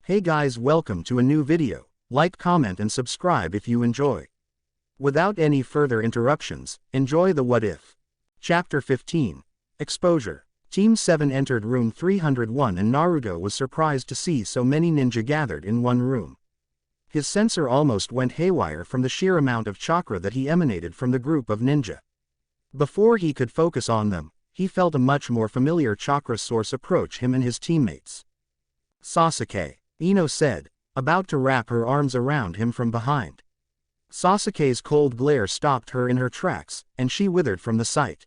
Hey guys, welcome to a new video. Like, comment and subscribe if you enjoy. Without any further interruptions, enjoy the What If. Chapter 15. Exposure. Team 7 entered room 301 and Naruto was surprised to see so many ninja gathered in one room. His sensor almost went haywire from the sheer amount of chakra that he emanated from the group of ninja. Before he could focus on them, he felt a much more familiar chakra source approach him and his teammates. Sasuke, Ino said, about to wrap her arms around him from behind. Sasuke's cold glare stopped her in her tracks, and she withered from the sight.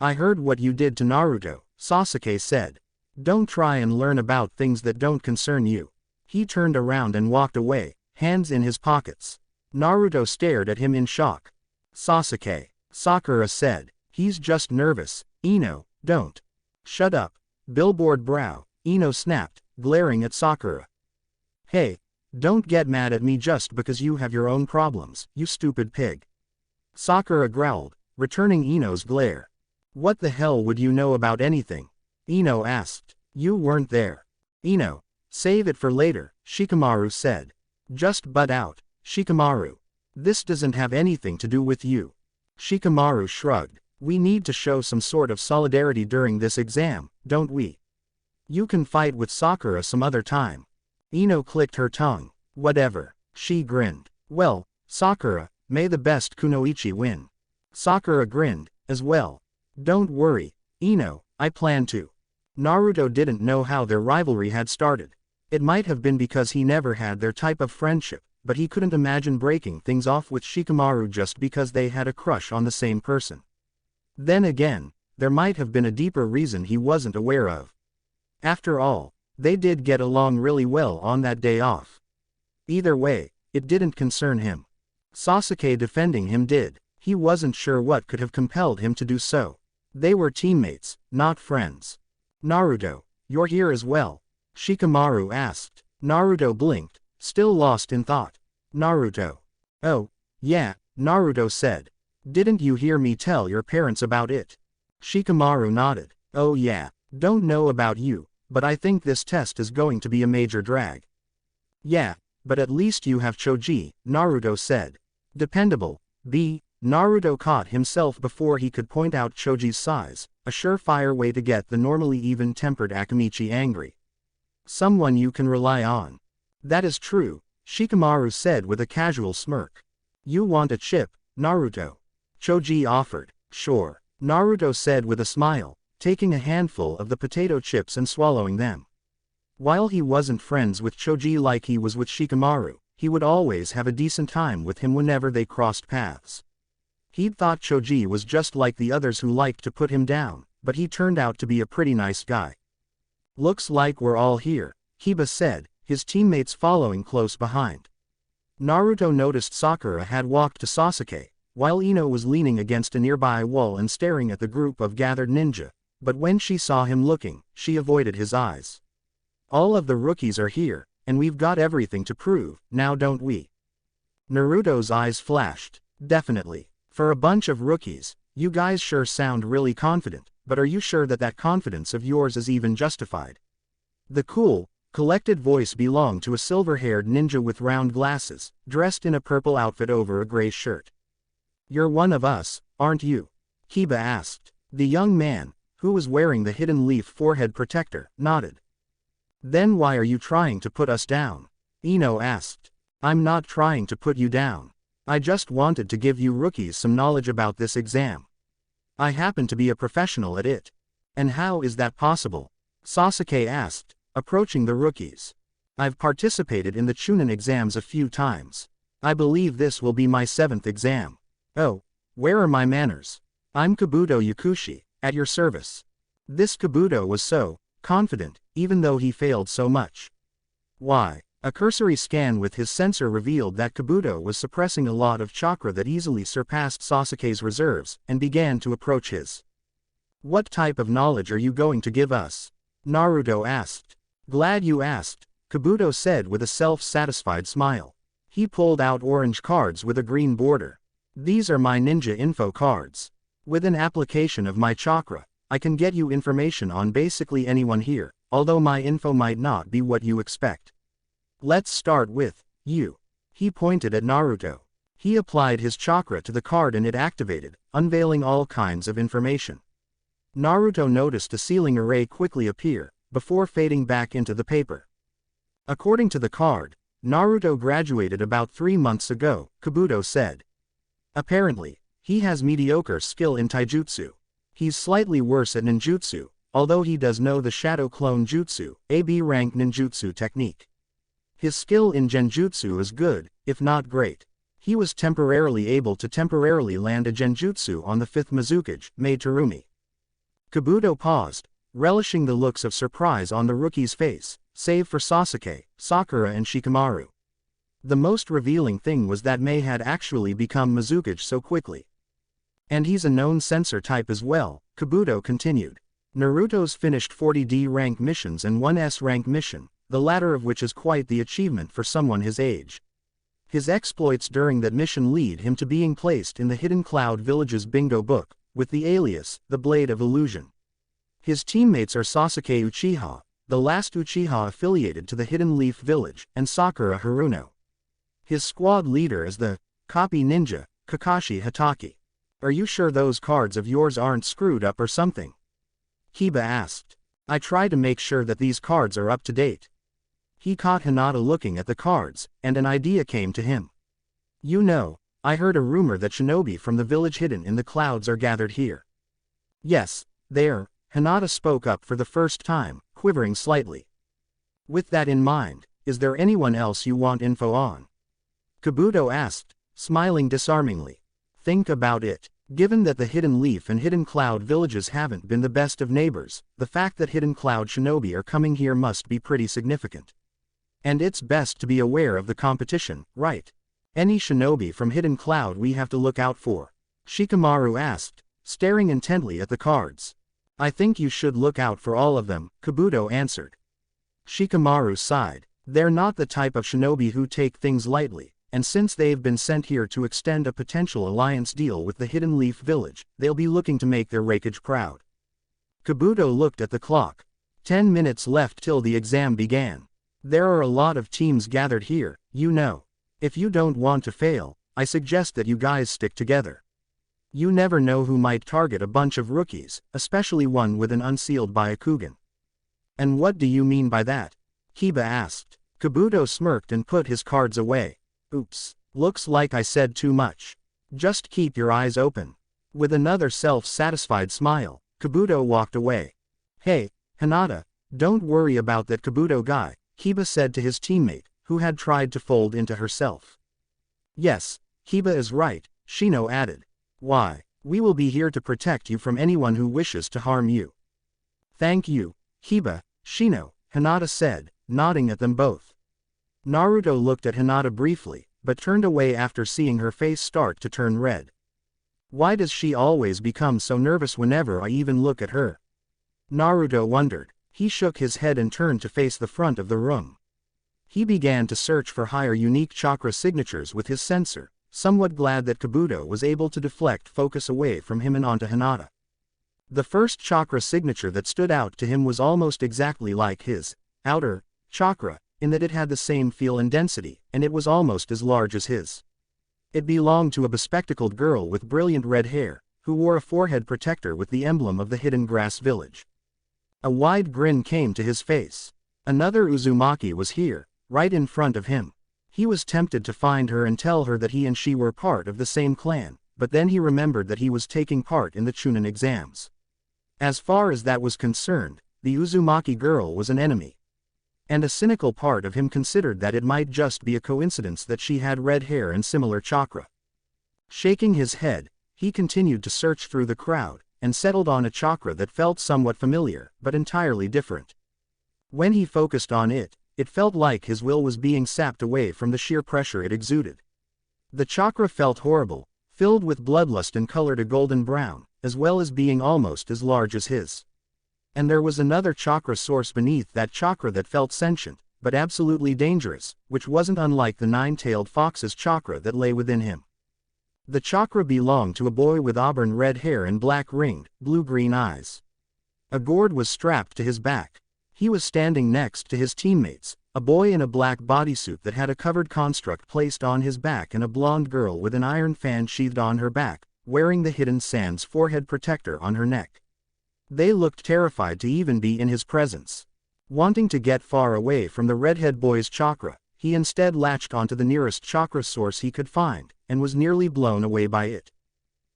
I heard what you did to Naruto, Sasuke said. Don't try and learn about things that don't concern you. He turned around and walked away, hands in his pockets. Naruto stared at him in shock. Sasuke, Sakura said, he's just nervous. Ino, don't. Shut up. Billboard brow, Ino snapped, glaring at Sakura. Hey, don't get mad at me just because you have your own problems, you stupid pig. Sakura growled, returning Ino's glare. What the hell would you know about anything? Ino asked. You weren't there. Ino, save it for later, Shikamaru said. Just butt out, Shikamaru. This doesn't have anything to do with you. Shikamaru shrugged. We need to show some sort of solidarity during this exam, don't we? You can fight with Sakura some other time. Ino clicked her tongue. Whatever. She grinned. Well, Sakura, may the best kunoichi win. Sakura grinned, as well. Don't worry, Ino, I plan to. Naruto didn't know how their rivalry had started. It might have been because he never had their type of friendship, but he couldn't imagine breaking things off with Shikamaru just because they had a crush on the same person. Then again, there might have been a deeper reason he wasn't aware of. After all, they did get along really well on that day off. Either way, it didn't concern him. Sasuke defending him did. He wasn't sure what could have compelled him to do so. They were teammates, not friends. Naruto, you're here as well? Shikamaru asked. Naruto blinked, still lost in thought. Naruto. Oh, yeah, Naruto said. Didn't you hear me tell your parents about it? Shikamaru nodded. Oh yeah, don't know about you, but I think this test is going to be a major drag. Yeah, but at least you have Choji, Naruto said. Dependable, Naruto caught himself before he could point out Choji's size, a surefire way to get the normally even-tempered Akamichi angry. Someone you can rely on. That is true, Shikamaru said with a casual smirk. You want a chip, Naruto? Choji offered. Sure, Naruto said with a smile, taking a handful of the potato chips and swallowing them. While he wasn't friends with Choji like he was with Shikamaru, he would always have a decent time with him whenever they crossed paths. He'd thought Choji was just like the others who liked to put him down, but he turned out to be a pretty nice guy. Looks like we're all here, Kiba said, his teammates following close behind. Naruto noticed Sakura had walked to Sasuke, while Ino was leaning against a nearby wall and staring at the group of gathered ninja, but when she saw him looking, she avoided his eyes. All of the rookies are here, and we've got everything to prove, now don't we? Naruto's eyes flashed. Definitely. For a bunch of rookies, you guys sure sound really confident, but are you sure that that confidence of yours is even justified? The cool, collected voice belonged to a silver-haired ninja with round glasses, dressed in a purple outfit over a gray shirt. You're one of us, aren't you? Kiba asked. The young man, who was wearing the hidden leaf forehead protector, nodded. Then why are you trying to put us down? Ino asked. I'm not trying to put you down. I just wanted to give you rookies some knowledge about this exam. I happen to be a professional at it. And how is that possible? Sasuke asked, approaching the rookies. I've participated in the Chunin exams a few times. I believe this will be my 7th exam. Oh, where are my manners? I'm Kabuto Yakushi, at your service. This Kabuto was so confident, even though he failed so much. Why? A cursory scan with his sensor revealed that Kabuto was suppressing a lot of chakra that easily surpassed Sasuke's reserves, and began to approach his. What type of knowledge are you going to give us? Naruto asked. Glad you asked, Kabuto said with a self-satisfied smile. He pulled out orange cards with a green border. These are my ninja info cards. With an application of my chakra, I can get you information on basically anyone here, although my info might not be what you expect. Let's start with you. He pointed at Naruto. He applied his chakra to the card and it activated, unveiling all kinds of information. Naruto noticed a ceiling array quickly appear, before fading back into the paper. According to the card, Naruto graduated about 3 months ago, Kabuto said. Apparently, he has mediocre skill in taijutsu. He's slightly worse at ninjutsu, although he does know the Shadow Clone Jutsu, a B-rank ninjutsu technique. His skill in genjutsu is good, if not great. He was temporarily able to land a genjutsu on the 5th Mizukage, Maid Terumi. Kabuto paused, relishing the looks of surprise on the rookie's face, save for Sasuke, Sakura and Shikamaru. The most revealing thing was that Mei had actually become Mizukage so quickly. And he's a known sensor type as well, Kabuto continued. Naruto's finished 40D rank missions and 1S rank mission, the latter of which is quite the achievement for someone his age. His exploits during that mission lead him to being placed in the Hidden Cloud Village's bingo book, with the alias, the Blade of Illusion. His teammates are Sasuke Uchiha, the last Uchiha affiliated to the Hidden Leaf Village, and Sakura Haruno. His squad leader is the copy ninja, Kakashi Hatake. Are you sure those cards of yours aren't screwed up or something? Kiba asked. I try to make sure that these cards are up to date. He caught Hinata looking at the cards, and an idea came to him. You know, I heard a rumor that shinobi from the village hidden in the clouds are gathered here. Yes, there, Hinata spoke up for the first time, quivering slightly. With that in mind, is there anyone else you want info on? Kabuto asked, smiling disarmingly. Think about it. Given that the Hidden Leaf and Hidden Cloud villages haven't been the best of neighbors, the fact that Hidden Cloud shinobi are coming here must be pretty significant. And it's best to be aware of the competition, right? Any shinobi from Hidden Cloud we have to look out for? Shikamaru asked, staring intently at the cards. I think you should look out for all of them, Kabuto answered. Shikamaru sighed. They're not the type of shinobi who take things lightly, and since they've been sent here to extend a potential alliance deal with the Hidden Leaf Village, they'll be looking to make their Raikage proud. Kabuto looked at the clock. 10 minutes left till the exam began. There are a lot of teams gathered here, you know. If you don't want to fail, I suggest that you guys stick together. You never know who might target a bunch of rookies, especially one with an unsealed Byakugan. And what do you mean by that? Kiba asked. Kabuto smirked and put his cards away. Oops, looks like I said too much. Just keep your eyes open. With another self-satisfied smile, Kabuto walked away. Hey, Hinata, don't worry about that Kabuto guy, Kiba said to his teammate, who had tried to fold into herself. Yes, Kiba is right, Shino added. Why, we will be here to protect you from anyone who wishes to harm you. Thank you, Kiba, Shino, Hinata said, nodding at them both. Naruto looked at Hinata briefly, but turned away after seeing her face start to turn red. Why does she always become so nervous whenever I even look at her? Naruto wondered. He shook his head and turned to face the front of the room. He began to search for higher unique chakra signatures with his sensor, somewhat glad that Kabuto was able to deflect focus away from him and onto Hinata. The first chakra signature that stood out to him was almost exactly like his outer chakra, in that it had the same feel and density, and it was almost as large as his. It belonged to a bespectacled girl with brilliant red hair, who wore a forehead protector with the emblem of the Hidden Grass Village. A wide grin came to his face. Another Uzumaki was here, right in front of him. He was tempted to find her and tell her that he and she were part of the same clan, but then he remembered that he was taking part in the Chunin exams. As far as that was concerned, the Uzumaki girl was an enemy. And a cynical part of him considered that it might just be a coincidence that she had red hair and similar chakra. Shaking his head, he continued to search through the crowd, and settled on a chakra that felt somewhat familiar, but entirely different. When he focused on it, it felt like his will was being sapped away from the sheer pressure it exuded. The chakra felt horrible, filled with bloodlust and colored a golden brown, as well as being almost as large as his. And there was another chakra source beneath that chakra that felt sentient, but absolutely dangerous, which wasn't unlike the nine-tailed fox's chakra that lay within him. The chakra belonged to a boy with auburn red hair and black-ringed, blue-green eyes. A gourd was strapped to his back. He was standing next to his teammates, a boy in a black bodysuit that had a covered construct placed on his back and a blonde girl with an iron fan sheathed on her back, wearing the Hidden Sands forehead protector on her neck. They looked terrified to even be in his presence. Wanting to get far away from the redhead boy's chakra, he instead latched onto the nearest chakra source he could find, and was nearly blown away by it.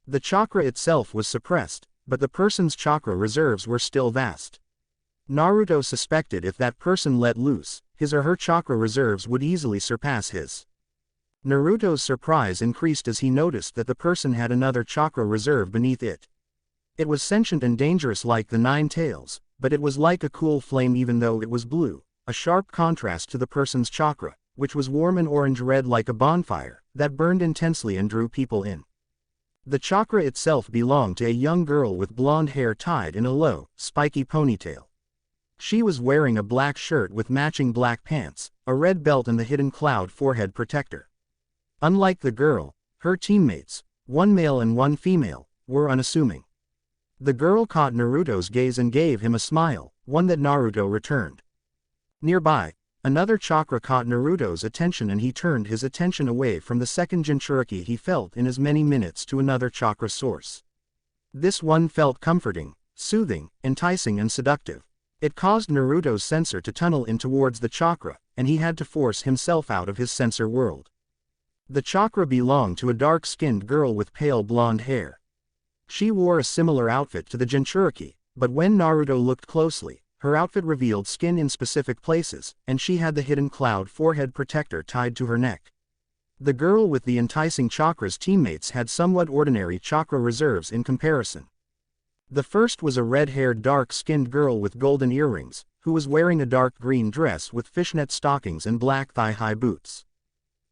The chakra itself was suppressed, but the person's chakra reserves were still vast. Naruto suspected if that person let loose, his or her chakra reserves would easily surpass his. Naruto's surprise increased as he noticed that the person had another chakra reserve beneath it. It was sentient and dangerous like the Nine Tails, but it was like a cool flame even though it was blue, a sharp contrast to the person's chakra, which was warm and orange-red like a bonfire, that burned intensely and drew people in. The chakra itself belonged to a young girl with blonde hair tied in a low, spiky ponytail. She was wearing a black shirt with matching black pants, a red belt and the hidden cloud forehead protector. Unlike the girl, her teammates, one male and one female, were unassuming. The girl caught Naruto's gaze and gave him a smile, one that Naruto returned. Nearby, another chakra caught Naruto's attention and he turned his attention away from the second Jinchuriki he felt in as many minutes to another chakra source. This one felt comforting, soothing, enticing and seductive. It caused Naruto's sensor to tunnel in towards the chakra, and he had to force himself out of his sensor world. The chakra belonged to a dark-skinned girl with pale blonde hair. She wore a similar outfit to the Jinchuriki, but when Naruto looked closely, her outfit revealed skin in specific places, and she had the hidden cloud forehead protector tied to her neck. The girl with the enticing chakra's teammates had somewhat ordinary chakra reserves in comparison. The first was a red-haired dark-skinned girl with golden earrings, who was wearing a dark green dress with fishnet stockings and black thigh-high boots.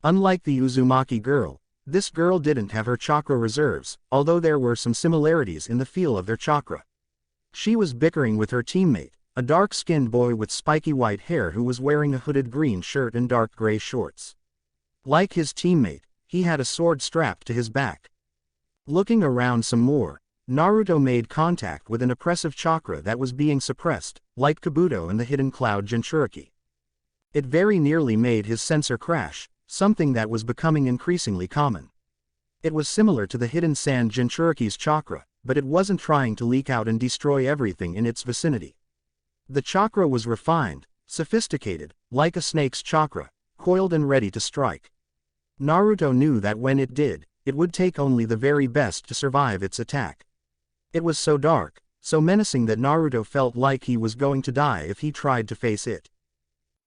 Unlike the Uzumaki girl, this girl didn't have her chakra reserves, although there were some similarities in the feel of their chakra. She was bickering with her teammate, a dark-skinned boy with spiky white hair who was wearing a hooded green shirt and dark gray shorts. Like his teammate, he had a sword strapped to his back. Looking around some more, Naruto made contact with an oppressive chakra that was being suppressed, like Kabuto and the hidden cloud Jinchuriki. It very nearly made his sensor crash, something that was becoming increasingly common. It was similar to the hidden sand Jinchuriki's chakra, but it wasn't trying to leak out and destroy everything in its vicinity. The chakra was refined, sophisticated, like a snake's chakra, coiled and ready to strike. Naruto knew that when it did, it would take only the very best to survive its attack. It was so dark, so menacing that Naruto felt like he was going to die if he tried to face it.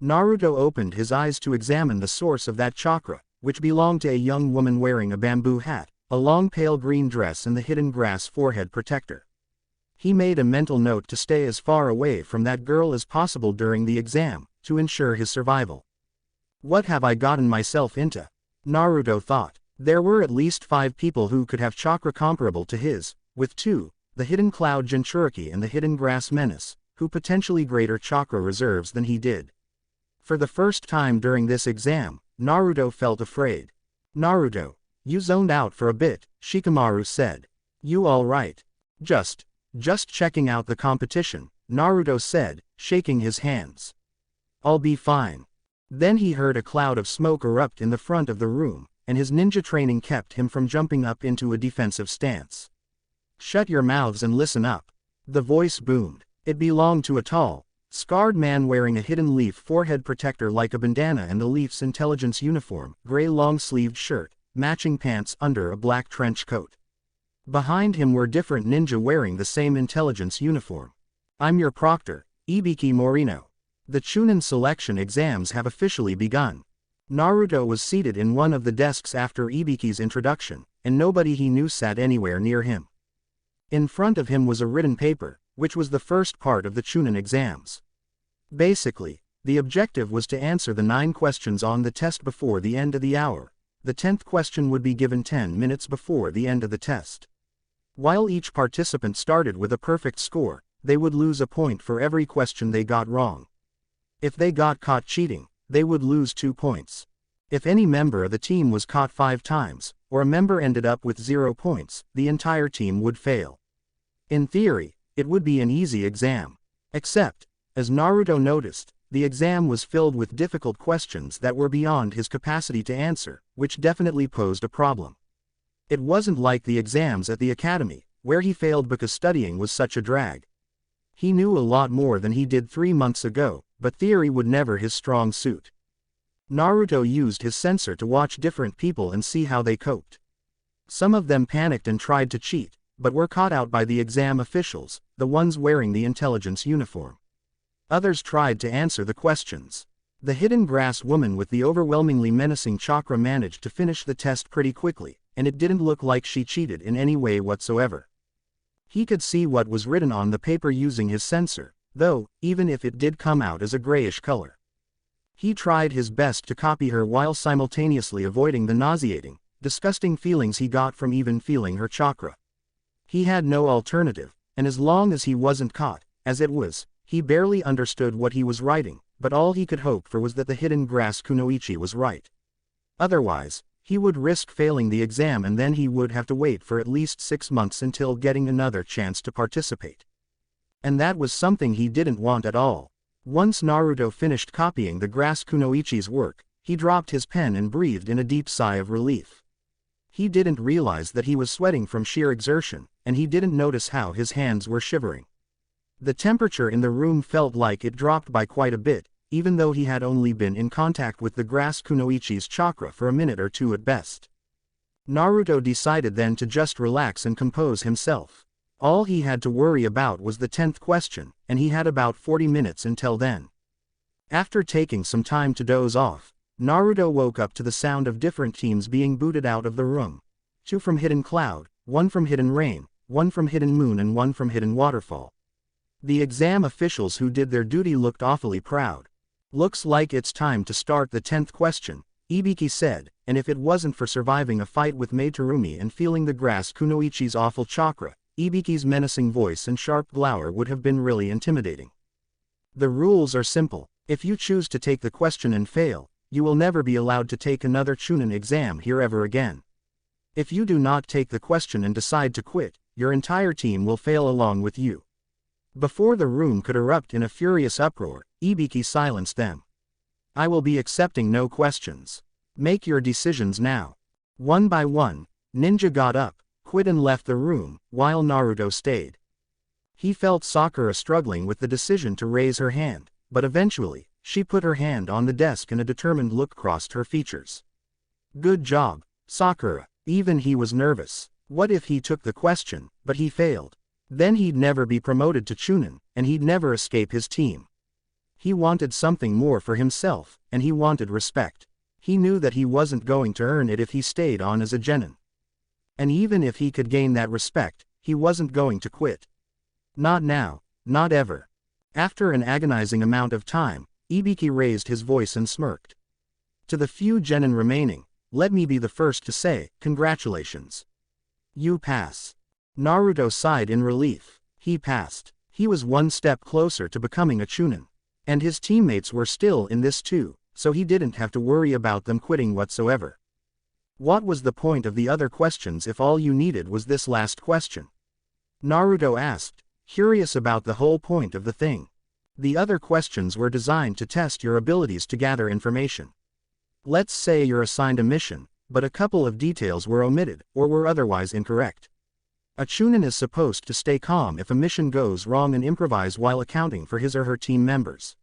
Naruto opened his eyes to examine the source of that chakra, which belonged to a young woman wearing a bamboo hat, a long pale green dress and the hidden grass forehead protector. He made a mental note to stay as far away from that girl as possible during the exam, to ensure his survival. What have I gotten myself into? Naruto thought. There were at least 5 people who could have chakra comparable to his, with 2, the hidden cloud Jinchuriki and the hidden grass menace, who potentially greater chakra reserves than he did. For the first time during this exam, Naruto felt afraid. Naruto, you zoned out for a bit, Shikamaru said. You all right? Just checking out the competition, Naruto said, shaking his hands. I'll be fine. Then he heard a cloud of smoke erupt in the front of the room, and his ninja training kept him from jumping up into a defensive stance. Shut your mouths and listen up. The voice boomed. It belonged to a tall, scarred man wearing a hidden leaf forehead protector like a bandana and the leaf's intelligence uniform, gray long-sleeved shirt, matching pants under a black trench coat. Behind him were different ninja wearing the same intelligence uniform. I'm your proctor, Ibiki Morino. The Chunin selection exams have officially begun. Naruto was seated in one of the desks after Ibiki's introduction, and nobody he knew sat anywhere near him. In front of him was a written paper, which was the first part of the Chunin exams. Basically, the objective was to answer the 9 questions on the test before the end of the hour. The 10th question would be given 10 minutes before the end of the test. While each participant started with a perfect score, they would lose a point for every question they got wrong. If they got caught cheating, they would lose 2 points. If any member of the team was caught 5 times, or a member ended up with 0 points, the entire team would fail. In theory, it would be an easy exam. Except, as Naruto noticed, The exam was filled with difficult questions that were beyond his capacity to answer, which definitely posed a problem. It wasn't like the exams at the academy, where he failed because studying was such a drag. He knew a lot more than he did 3 months ago, but theory would never his strong suit. Naruto used his sensor to watch different people and see how they coped. Some of them panicked and tried to cheat, but were caught out by the exam officials, the ones wearing the intelligence uniform. Others tried to answer the questions. The hidden grass woman with the overwhelmingly menacing chakra managed to finish the test pretty quickly, and it didn't look like she cheated in any way whatsoever. He could see what was written on the paper using his sensor, though, even if it did come out as a grayish color. He tried his best to copy her while simultaneously avoiding the nauseating, disgusting feelings he got from even feeling her chakra. He had no alternative, and as long as he wasn't caught, as it was, he barely understood what he was writing, but all he could hope for was that the hidden grass kunoichi was right. Otherwise, he would risk failing the exam and then he would have to wait for at least 6 months until getting another chance to participate. And that was something he didn't want at all. Once Naruto finished copying the grass kunoichi's work, he dropped his pen and breathed in a deep sigh of relief. He didn't realize that he was sweating from sheer exertion, and he didn't notice how his hands were shivering. The temperature in the room felt like it dropped by quite a bit, even though he had only been in contact with the grass kunoichi's chakra for a minute or two at best. Naruto decided then to just relax and compose himself. All he had to worry about was the 10th question, and he had about 40 minutes until then. After taking some time to doze off, Naruto woke up to the sound of different teams being booted out of the room. 2 from Hidden Cloud, 1 from Hidden Rain, 1 from Hidden Moon and 1 from Hidden Waterfall. The exam officials who did their duty looked awfully proud. "Looks like it's time to start the 10th question," Ibiki said, and if it wasn't for surviving a fight with Maiterumi and feeling the grass kunoichi's awful chakra, Ibiki's menacing voice and sharp glower would have been really intimidating. "The rules are simple. If you choose to take the question and fail, you will never be allowed to take another Chunin exam here ever again. If you do not take the question and decide to quit, your entire team will fail along with you." Before the room could erupt in a furious uproar, Ibiki silenced them. "I will be accepting no questions. Make your decisions now." One by one, Ninja got up, quit and left the room, while Naruto stayed. He felt Sakura struggling with the decision to raise her hand, but eventually, she put her hand on the desk and a determined look crossed her features. "Good job, Sakura." Even he was nervous. What if he took the question, but he failed? Then he'd never be promoted to Chunin, and he'd never escape his team. He wanted something more for himself, and he wanted respect. He knew that he wasn't going to earn it if he stayed on as a genin. And even if he could gain that respect, he wasn't going to quit. Not now, not ever. After an agonizing amount of time, Ibiki raised his voice and smirked. "To the few genin remaining, let me be the first to say, congratulations. You pass." Naruto sighed in relief. He passed. He was one step closer to becoming a Chunin. And his teammates were still in this too, so he didn't have to worry about them quitting whatsoever. What was the point of the other questions if all you needed was this last question? Naruto asked, curious about the whole point of the thing. The other questions were designed to test your abilities to gather information. Let's say you're assigned a mission, but a couple of details were omitted, or were otherwise incorrect. A Chunin is supposed to stay calm if a mission goes wrong and improvise while accounting for his or her team members.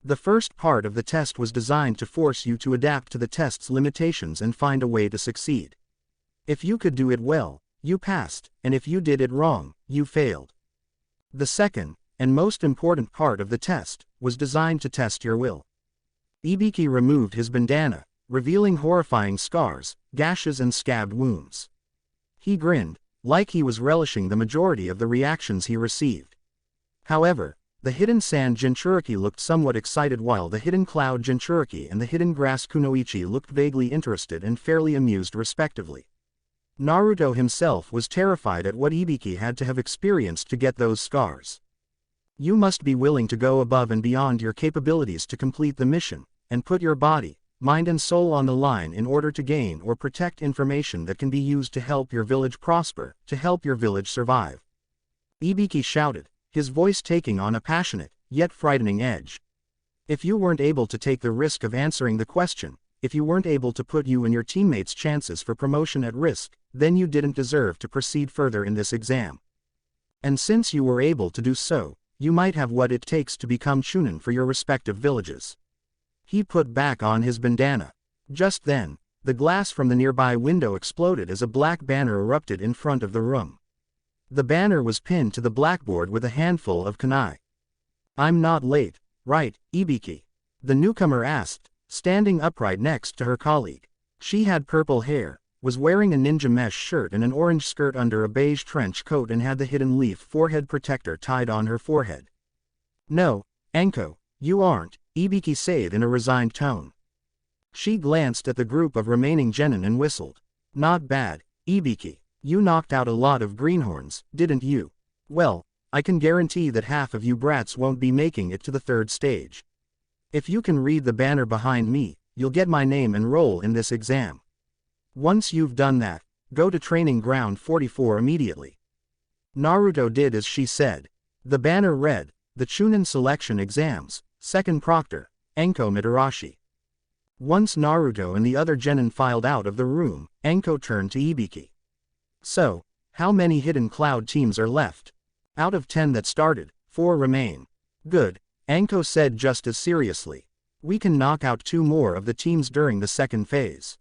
The first part of the test was designed to force you to adapt to the test's limitations and find a way to succeed. If you could do it well, you passed, and if you did it wrong, you failed. The second, and most important part of the test, was designed to test your will. Ibiki removed his bandana, revealing horrifying scars, gashes and scabbed wounds. He grinned, like he was relishing the majority of the reactions he received. However, the Hidden Sand Jinchuriki looked somewhat excited while the Hidden Cloud Jinchuriki and the Hidden Grass Kunoichi looked vaguely interested and fairly amused respectively. Naruto himself was terrified at what Ibiki had to have experienced to get those scars. You must be willing to go above and beyond your capabilities to complete the mission, and put your body, mind and soul on the line in order to gain or protect information that can be used to help your village prosper, to help your village survive. Ibiki shouted, his voice taking on a passionate, yet frightening edge. If you weren't able to take the risk of answering the question, if you weren't able to put you and your teammates' chances for promotion at risk, then you didn't deserve to proceed further in this exam. And since you were able to do so, you might have what it takes to become Chunin for your respective villages. He put back on his bandana. Just then, the glass from the nearby window exploded as a black banner erupted in front of the room. The banner was pinned to the blackboard with a handful of kunai. "I'm not late, right, Ibiki?" the newcomer asked, standing upright next to her colleague. She had purple hair, was wearing a ninja mesh shirt and an orange skirt under a beige trench coat and had the hidden leaf forehead protector tied on her forehead. "No, Anko, you aren't," Ibiki said in a resigned tone. She glanced at the group of remaining genin and whistled. "Not bad, Ibiki. You knocked out a lot of greenhorns, didn't you? Well, I can guarantee that half of you brats won't be making it to the third stage. If you can read the banner behind me, you'll get my name and roll in this exam. Once you've done that, go to training ground 44 immediately." Naruto did as she said. The banner read, "The Chunin Selection Exams, 2nd Proctor, Anko Mitarashi." Once Naruto and the other genin filed out of the room, Anko turned to Ibiki. "So, how many Hidden Cloud teams are left?" "Out of 10 that started, 4 remain." "Good," Anko said just as seriously. "We can knock out 2 more of the teams during the second phase.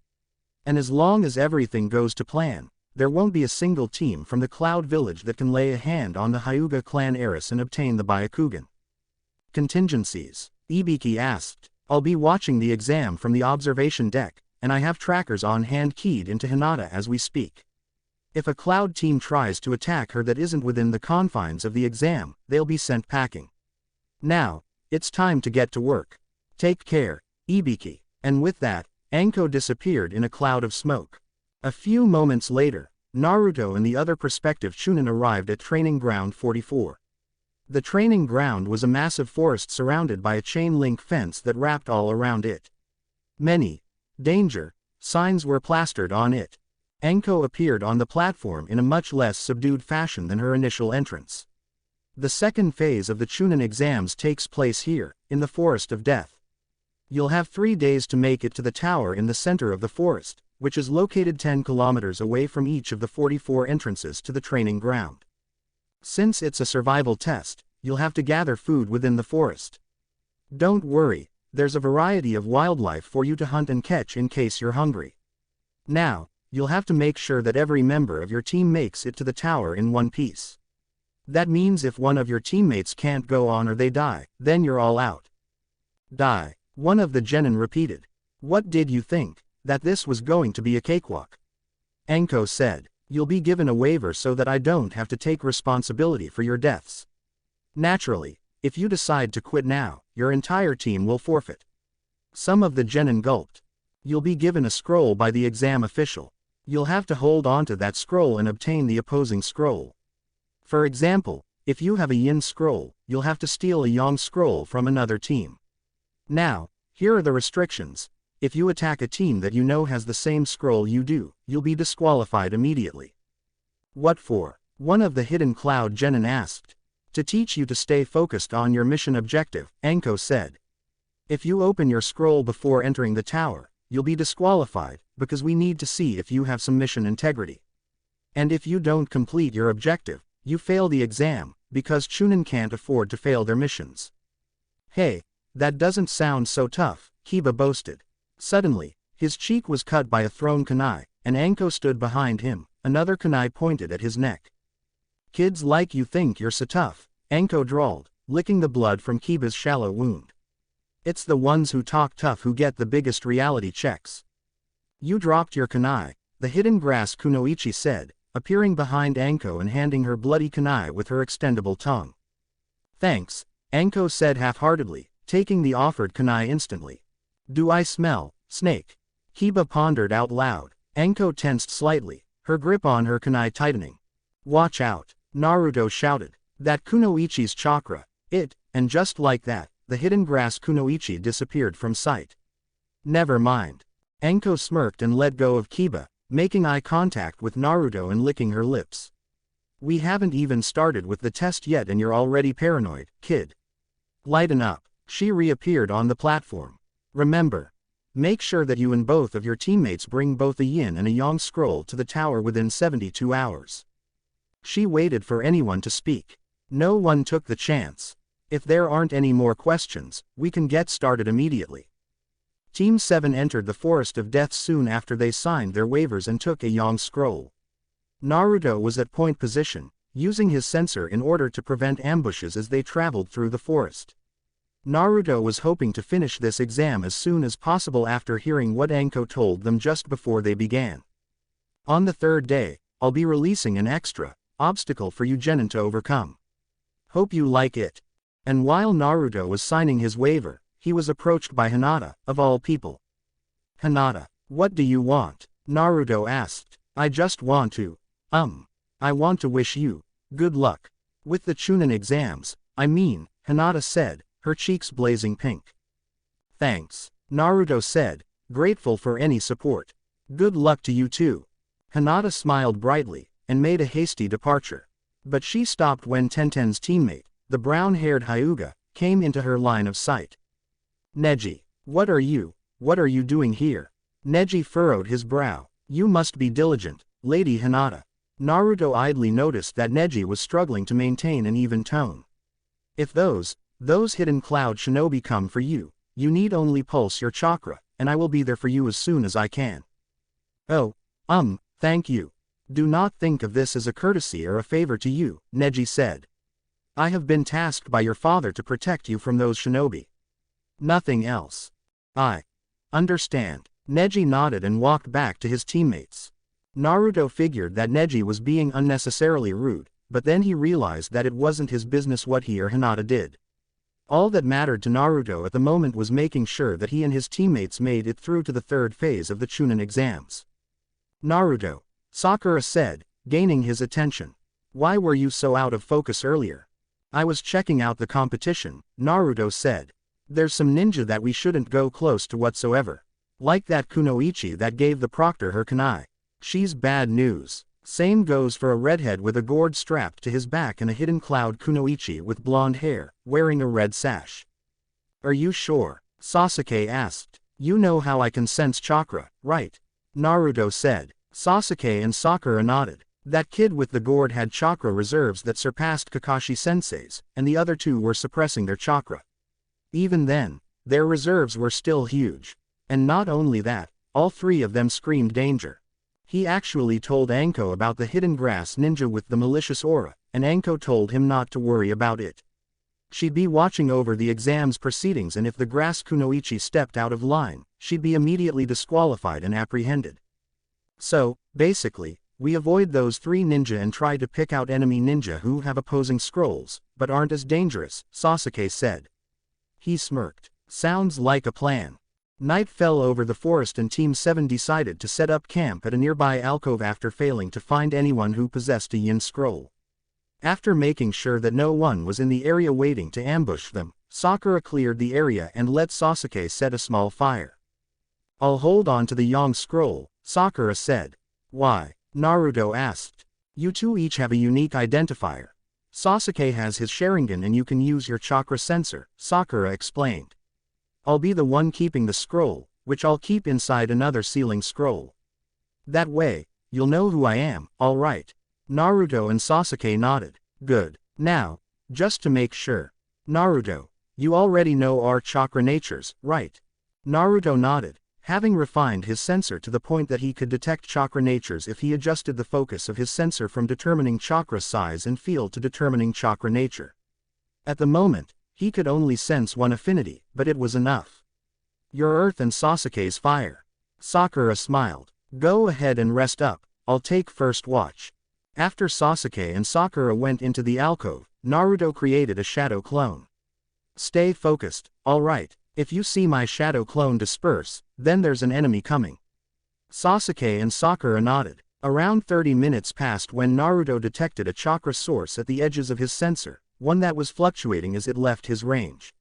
And as long as everything goes to plan, there won't be a single team from the Cloud Village that can lay a hand on the Hyuga clan heiress and obtain the Byakugan." "Contingencies?" Ibiki asked. "I'll be watching the exam from the observation deck, and I have trackers on hand keyed into Hinata as we speak. If a Cloud team tries to attack her that isn't within the confines of the exam, they'll be sent packing. Now, it's time to get to work. Take care, Ibiki." And with that, Anko disappeared in a cloud of smoke. A few moments later, Naruto and the other prospective Chunin arrived at Training Ground 44. The training ground was a massive forest surrounded by a chain-link fence that wrapped all around it. Many danger signs were plastered on it. Anko appeared on the platform in a much less subdued fashion than her initial entrance. The second phase of the Chunin exams takes place here, in the Forest of Death. You'll have 3 days to make it to the tower in the center of the forest, which is located 10 kilometers away from each of the 44 entrances to the training ground. Since it's a survival test, you'll have to gather food within the forest. Don't worry, there's a variety of wildlife for you to hunt and catch in case you're hungry. Now, you'll have to make sure that every member of your team makes it to the tower in one piece. That means if one of your teammates can't go on or they die, then you're all out." "Die," one of the genin repeated. "What did you think, that this was going to be a cakewalk?" Anko said. "You'll be given a waiver so that I don't have to take responsibility for your deaths. Naturally, if you decide to quit now, your entire team will forfeit." Some of the genin gulped. "You'll be given a scroll by the exam official. You'll have to hold on to that scroll and obtain the opposing scroll. For example, if you have a yin scroll, you'll have to steal a yang scroll from another team. Now, here are the restrictions. If you attack a team that you know has the same scroll you do, you'll be disqualified immediately." "What for?" one of the Hidden Cloud genin asked. "To teach you to stay focused on your mission objective," Anko said. "If you open your scroll before entering the tower, you'll be disqualified, because we need to see if you have some mission integrity. And if you don't complete your objective, you fail the exam, because Chunin can't afford to fail their missions." "Hey, that doesn't sound so tough," Kiba boasted. Suddenly, his cheek was cut by a thrown kunai, and Anko stood behind him, another kunai pointed at his neck. "Kids like you think you're so tough," Anko drawled, licking the blood from Kiba's shallow wound. "It's the ones who talk tough who get the biggest reality checks." "You dropped your kunai," the hidden grass Kunoichi said, appearing behind Anko and handing her bloody kunai with her extendable tongue. "Thanks," Anko said half-heartedly, taking the offered kunai instantly. "Do I smell snake?" Kiba pondered out loud. Anko tensed slightly, her grip on her kunai tightening. "Watch out," Naruto shouted. "That Kunoichi's chakra, it," and just like that, the hidden grass Kunoichi disappeared from sight. "Never mind." Anko smirked and let go of Kiba, making eye contact with Naruto and licking her lips. "We haven't even started with the test yet and you're already paranoid, kid. Lighten up." She reappeared on the platform. Remember. Make sure that you and both of your teammates bring both a yin and a yang scroll to the tower within 72 hours. She waited for anyone to speak. No one took the chance. If there aren't any more questions, we can get started immediately. Team 7 entered the Forest of Death soon after they signed their waivers and took a yang scroll. Naruto was at point position, using his sensor in order to prevent ambushes as they traveled through the forest. Naruto was hoping to finish this exam as soon as possible after hearing what Anko told them just before they began. On the third day, I'll be releasing an extra obstacle for you genin to overcome. Hope you like it. And while Naruto was signing his waiver, he was approached by Hinata, of all people. Hinata, what do you want? Naruto asked. I just want to, I want to wish you good luck with the Chunin exams, Hinata said, her cheeks blazing pink. Thanks, Naruto said, grateful for any support. Good luck to you too. Hinata smiled brightly, and made a hasty departure. But she stopped when Tenten's teammate, the brown-haired Hyuga, came into her line of sight. Neji, what are you doing here? Neji furrowed his brow. You must be diligent, Lady Hinata. Naruto idly noticed that Neji was struggling to maintain an even tone. If those hidden cloud shinobi come for you, you need only pulse your chakra, and I will be there for you as soon as I can. Oh, thank you. Do not think of this as a courtesy or a favor to you, Neji said. I have been tasked by your father to protect you from those shinobi. Nothing else. I understand. Neji nodded and walked back to his teammates. Naruto figured that Neji was being unnecessarily rude, but then he realized that it wasn't his business what he or Hinata did. All that mattered to Naruto at the moment was making sure that he and his teammates made it through to the third phase of the Chunin exams. Naruto, Sakura said, gaining his attention. Why were you so out of focus earlier? I was checking out the competition, Naruto said. There's some ninja that we shouldn't go close to whatsoever. Like that Kunoichi that gave the proctor her kunai. She's bad news. Same goes for a redhead with a gourd strapped to his back and a hidden cloud Kunoichi with blonde hair, wearing a red sash. Are you sure? Sasuke asked. You know how I can sense chakra, right? Naruto said. Sasuke and Sakura nodded. That kid with the gourd had chakra reserves that surpassed Kakashi-sensei's, and the other two were suppressing their chakra. Even then, their reserves were still huge. And not only that, all three of them screamed danger. He actually told Anko about the hidden grass ninja with the malicious aura, and Anko told him not to worry about it. She'd be watching over the exam's proceedings, and if the grass Kunoichi stepped out of line, she'd be immediately disqualified and apprehended. So, basically, we avoid those three ninja and try to pick out enemy ninja who have opposing scrolls, but aren't as dangerous, Sasuke said. He smirked. Sounds like a plan. Night fell over the forest and Team 7 decided to set up camp at a nearby alcove after failing to find anyone who possessed a yin scroll. After making sure that no one was in the area waiting to ambush them, Sakura cleared the area and let Sasuke set a small fire. I'll hold on to the yang scroll, Sakura said. Why? Naruto asked. You two each have a unique identifier. Sasuke has his Sharingan and you can use your chakra sensor, Sakura explained. I'll be the one keeping the scroll, which I'll keep inside another sealing scroll. That way, you'll know who I am, alright. Naruto and Sasuke nodded. Good. Now, just to make sure. Naruto, you already know our chakra natures, right? Naruto nodded, having refined his sensor to the point that he could detect chakra natures if he adjusted the focus of his sensor from determining chakra size and field to determining chakra nature. At the moment, he could only sense one affinity, but it was enough. Your earth and Sasuke's fire. Sakura smiled. Go ahead and rest up, I'll take first watch. After Sasuke and Sakura went into the alcove, Naruto created a shadow clone. Stay focused, alright, if you see my shadow clone disperse, then there's an enemy coming. Sasuke and Sakura nodded. Around 30 minutes passed when Naruto detected a chakra source at the edges of his sensor, one that was fluctuating as it left his range.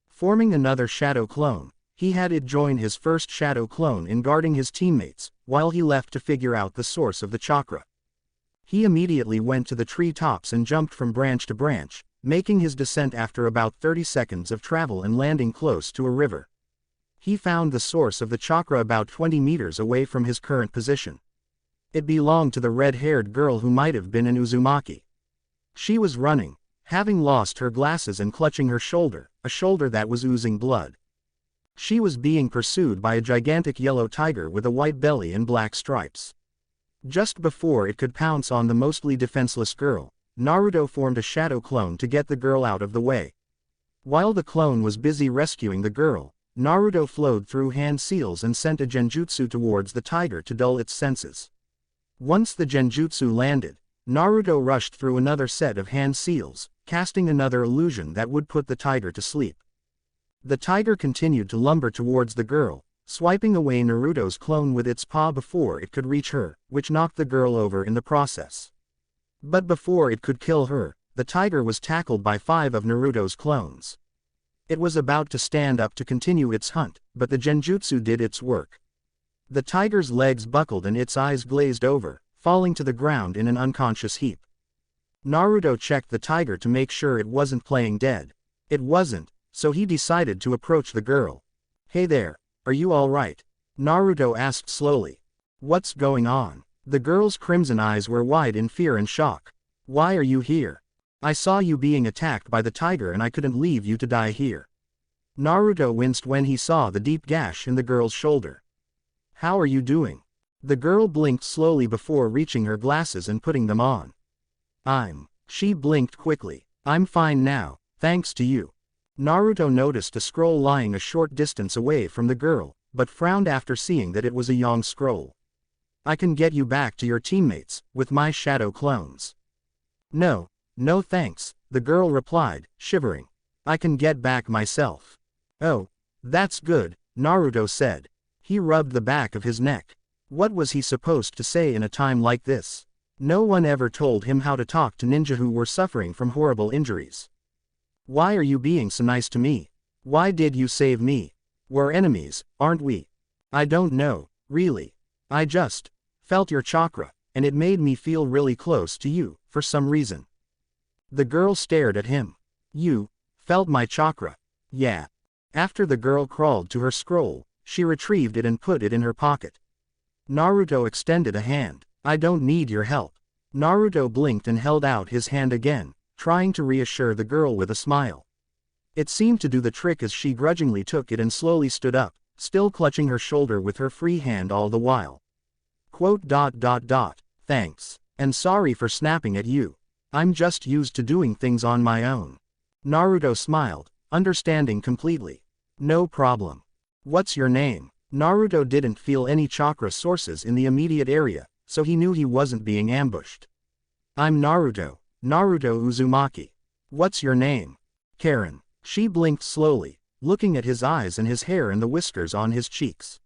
Forming another shadow clone, he had it join his first shadow clone in guarding his teammates, while he left to figure out the source of the chakra. He immediately went to the tree tops and jumped from branch to branch, making his descent after about 30 seconds of travel and landing close to a river. He found the source of the chakra about 20 meters away from his current position. It belonged to the red-haired girl who might have been an Uzumaki. She was running, having lost her glasses and clutching her shoulder, a shoulder that was oozing blood. She was being pursued by a gigantic yellow tiger with a white belly and black stripes. Just before it could pounce on the mostly defenseless girl, Naruto formed a shadow clone to get the girl out of the way. While the clone was busy rescuing the girl, Naruto flowed through hand seals and sent a genjutsu towards the tiger to dull its senses. Once the genjutsu landed, Naruto rushed through another set of hand seals, casting another illusion that would put the tiger to sleep. The tiger continued to lumber towards the girl, swiping away Naruto's clone with its paw before it could reach her, which knocked the girl over in the process. But before it could kill her, the tiger was tackled by 5 of Naruto's clones. It was about to stand up to continue its hunt, but the genjutsu did its work. The tiger's legs buckled and its eyes glazed over, falling to the ground in an unconscious heap. Naruto checked the tiger to make sure it wasn't playing dead. It wasn't, so he decided to approach the girl. "Hey there, are you all right?" Naruto asked slowly. "What's going on?" The girl's crimson eyes were wide in fear and shock. "Why are you here? I saw you being attacked by the tiger and I couldn't leave you to die here." Naruto winced when he saw the deep gash in the girl's shoulder. "How are you doing?" The girl blinked slowly before reaching her glasses and putting them on. She blinked quickly. "I'm fine now, thanks to you." Naruto noticed a scroll lying a short distance away from the girl, but frowned after seeing that it was a Yang scroll. "I can get you back to your teammates, with my shadow clones." No thanks," the girl replied, shivering. "I can get back myself." "Oh, that's good," Naruto said. He rubbed the back of his neck. What was he supposed to say in a time like this? No one ever told him how to talk to ninja who were suffering from horrible injuries. "Why are you being so nice to me? Why did you save me? We're enemies, aren't we?" "I don't know, really. I just felt your chakra, and it made me feel really close to you, for some reason." The girl stared at him. "You felt my chakra?" "Yeah." After the girl crawled to her scroll, she retrieved it and put it in her pocket. Naruto extended a hand. "I don't need your help." Naruto blinked and held out his hand again, trying to reassure the girl with a smile. It seemed to do the trick as she grudgingly took it and slowly stood up, still clutching her shoulder with her free hand all the while. "Thanks. And sorry for snapping at you. I'm just used to doing things on my own." Naruto smiled, understanding completely. "No problem. What's your name?" Naruto didn't feel any chakra sources in the immediate area, so he knew he wasn't being ambushed. "I'm Naruto Uzumaki." "What's your name?" "Karen." She blinked slowly, looking at his eyes and his hair and the whiskers on his cheeks.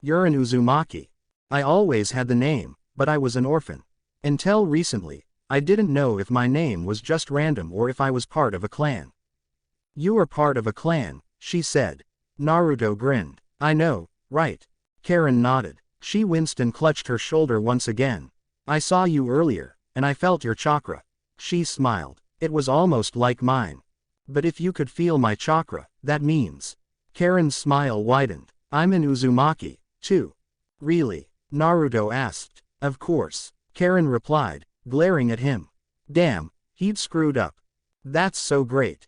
"You're an Uzumaki. I always had the name, but I was an orphan. Until recently, I didn't know if my name was just random or if I was part of a clan." "You are part of a clan," she said. Naruto grinned. "I know, right?" Karen nodded. She winced and clutched her shoulder once again. "I saw you earlier, and I felt your chakra." She smiled. "It was almost like mine. But if you could feel my chakra, that means..." Karen's smile widened. "I'm an Uzumaki, too." "Really?" Naruto asked. "Of course," Karen replied, glaring at him. Damn, he'd screwed up. "That's so great."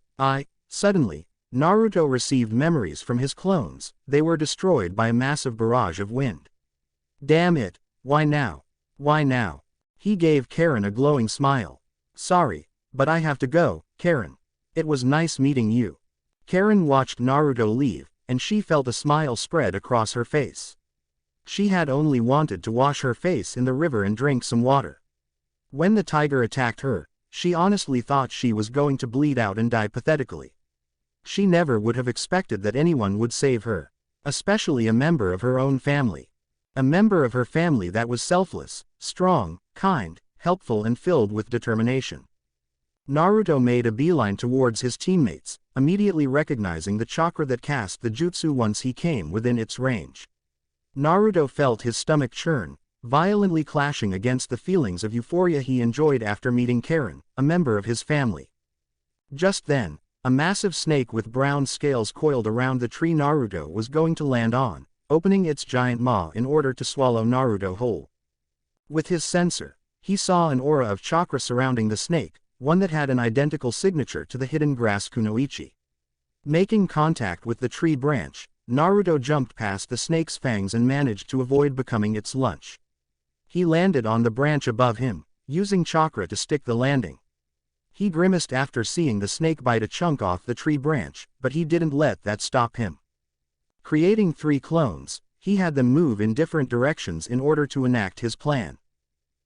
Suddenly, Naruto received memories from his clones. They were destroyed by a massive barrage of wind. "Damn it, why now? Why now?" He gave Karen a glowing smile. "Sorry, but I have to go, Karen. It was nice meeting you." Karen watched Naruto leave, and she felt a smile spread across her face. She had only wanted to wash her face in the river and drink some water. When the tiger attacked her, she honestly thought she was going to bleed out and die pathetically. She never would have expected that anyone would save her, especially a member of her own family. A member of her family that was selfless, strong, kind, helpful and filled with determination. Naruto made a beeline towards his teammates, immediately recognizing the chakra that cast the jutsu once he came within its range. Naruto felt his stomach churn, violently clashing against the feelings of euphoria he enjoyed after meeting Karen, a member of his family. Just then, a massive snake with brown scales coiled around the tree Naruto was going to land on, opening its giant maw in order to swallow Naruto whole. With his sensor, he saw an aura of chakra surrounding the snake, one that had an identical signature to the hidden grass kunoichi. Making contact with the tree branch, Naruto jumped past the snake's fangs and managed to avoid becoming its lunch. He landed on the branch above him, using chakra to stick the landing. He grimaced after seeing the snake bite a chunk off the tree branch, but he didn't let that stop him. Creating 3 clones, he had them move in different directions in order to enact his plan.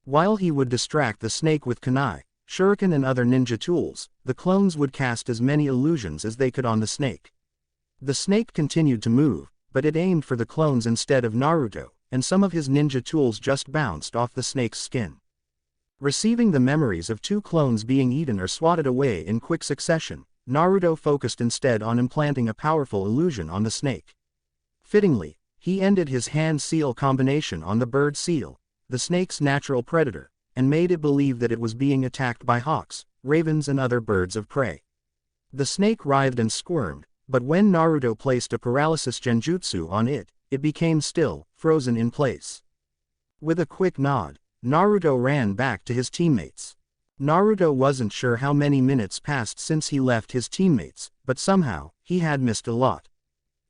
While he would distract the snake with kunai, shuriken and other ninja tools, the clones would cast as many illusions as they could on the snake. The snake continued to move, but it aimed for the clones instead of Naruto, and some of his ninja tools just bounced off the snake's skin. Receiving the memories of 2 clones being eaten or swatted away in quick succession, Naruto focused instead on implanting a powerful illusion on the snake. Fittingly, he ended his hand seal combination on the bird seal, the snake's natural predator, and made it believe that it was being attacked by hawks, ravens and other birds of prey. The snake writhed and squirmed, but when Naruto placed a paralysis genjutsu on it, it became still, frozen in place. With a quick nod, Naruto ran back to his teammates. Naruto wasn't sure how many minutes passed since he left his teammates, but somehow, he had missed a lot.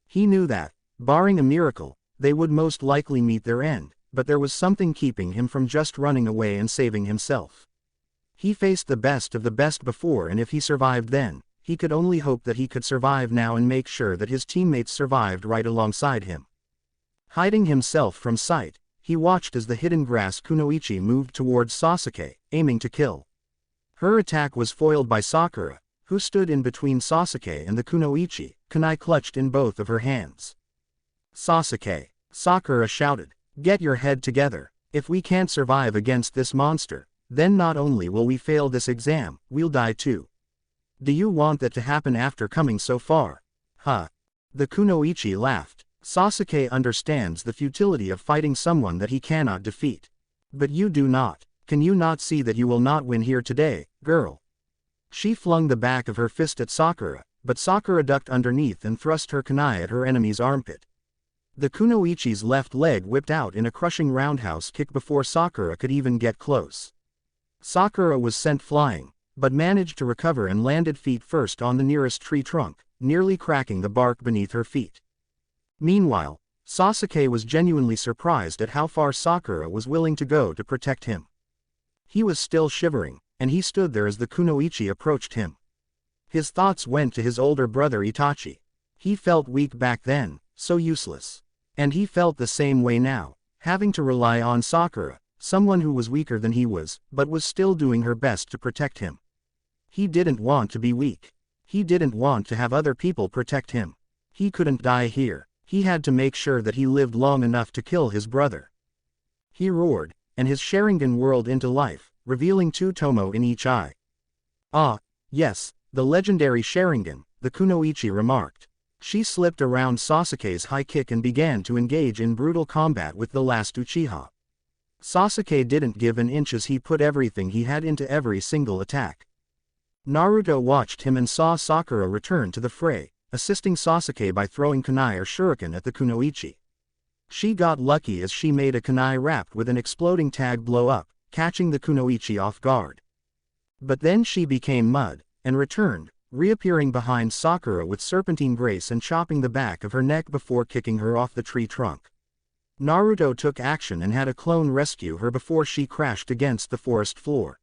He knew that, barring a miracle, they would most likely meet their end, but there was something keeping him from just running away and saving himself. He faced the best of the best before, and if he survived then, he could only hope that he could survive now and make sure that his teammates survived right alongside him. Hiding himself from sight, he watched as the hidden grass kunoichi moved towards Sasuke, aiming to kill. Her attack was foiled by Sakura, who stood in between Sasuke and the kunoichi, kunai clutched in both of her hands. "Sasuke!" Sakura shouted. "Get your head together. If we can't survive against this monster, then not only will we fail this exam, we'll die too. Do you want that to happen after coming so far?" "Huh." The kunoichi laughed. Sasuke understands the futility of fighting someone that he cannot defeat. But you do not. Can you not see that you will not win here today, girl? She flung the back of her fist at Sakura, but Sakura ducked underneath and thrust her kunai at her enemy's armpit. The kunoichi's left leg whipped out in a crushing roundhouse kick before Sakura could even get close. Sakura was sent flying, but managed to recover and landed feet first on the nearest tree trunk, nearly cracking the bark beneath her feet. Meanwhile, Sasuke was genuinely surprised at how far Sakura was willing to go to protect him. He was still shivering, and he stood there as the kunoichi approached him. His thoughts went to his older brother Itachi. He felt weak back then, so useless. And he felt the same way now, having to rely on Sakura, someone who was weaker than he was, but was still doing her best to protect him. He didn't want to be weak. He didn't want to have other people protect him. He couldn't die here. He had to make sure that he lived long enough to kill his brother. He roared, and his Sharingan whirled into life, revealing 2 tomo in each eye. "Ah, yes, the legendary Sharingan," the kunoichi remarked. She slipped around Sasuke's high kick and began to engage in brutal combat with the last Uchiha. Sasuke didn't give an inch as he put everything he had into every single attack. Naruto watched him and saw Sakura return to the fray, assisting Sasuke by throwing kunai or shuriken at the kunoichi. She got lucky as she made a kunai wrapped with an exploding tag blow up, catching the kunoichi off guard. But then she became mud, and returned, reappearing behind Sakura with serpentine grace and chopping the back of her neck before kicking her off the tree trunk. Naruto took action and had a clone rescue her before she crashed against the forest floor.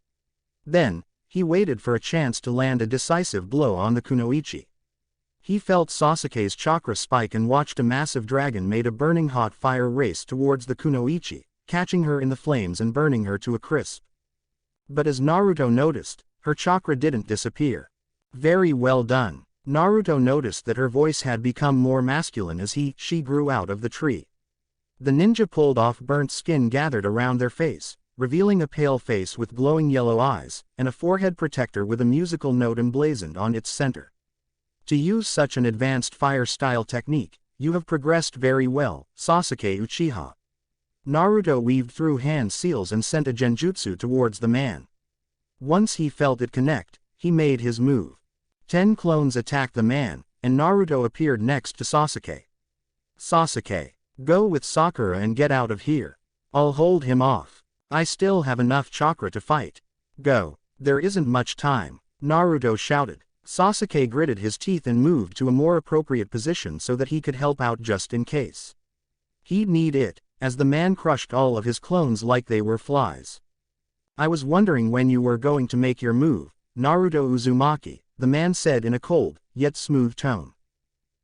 Then, he waited for a chance to land a decisive blow on the kunoichi. He felt Sasuke's chakra spike and watched a massive dragon made a burning hot fire race towards the kunoichi, catching her in the flames and burning her to a crisp. But as Naruto noticed, her chakra didn't disappear. "Very well done." Naruto noticed that her voice had become more masculine as she grew out of the tree. The ninja pulled off burnt skin gathered around their face, revealing a pale face with glowing yellow eyes, and a forehead protector with a musical note emblazoned on its center. "To use such an advanced fire-style technique, you have progressed very well, Sasuke Uchiha." Naruto weaved through hand seals and sent a genjutsu towards the man. Once he felt it connect, he made his move. 10 clones attacked the man, and Naruto appeared next to Sasuke. Sasuke, go with Sakura and get out of here. I'll hold him off. I still have enough chakra to fight. Go. There isn't much time, Naruto shouted. Sasuke gritted his teeth and moved to a more appropriate position so that he could help out just in case. He'd need it, as the man crushed all of his clones like they were flies. I was wondering when you were going to make your move, Naruto Uzumaki, the man said in a cold, yet smooth tone.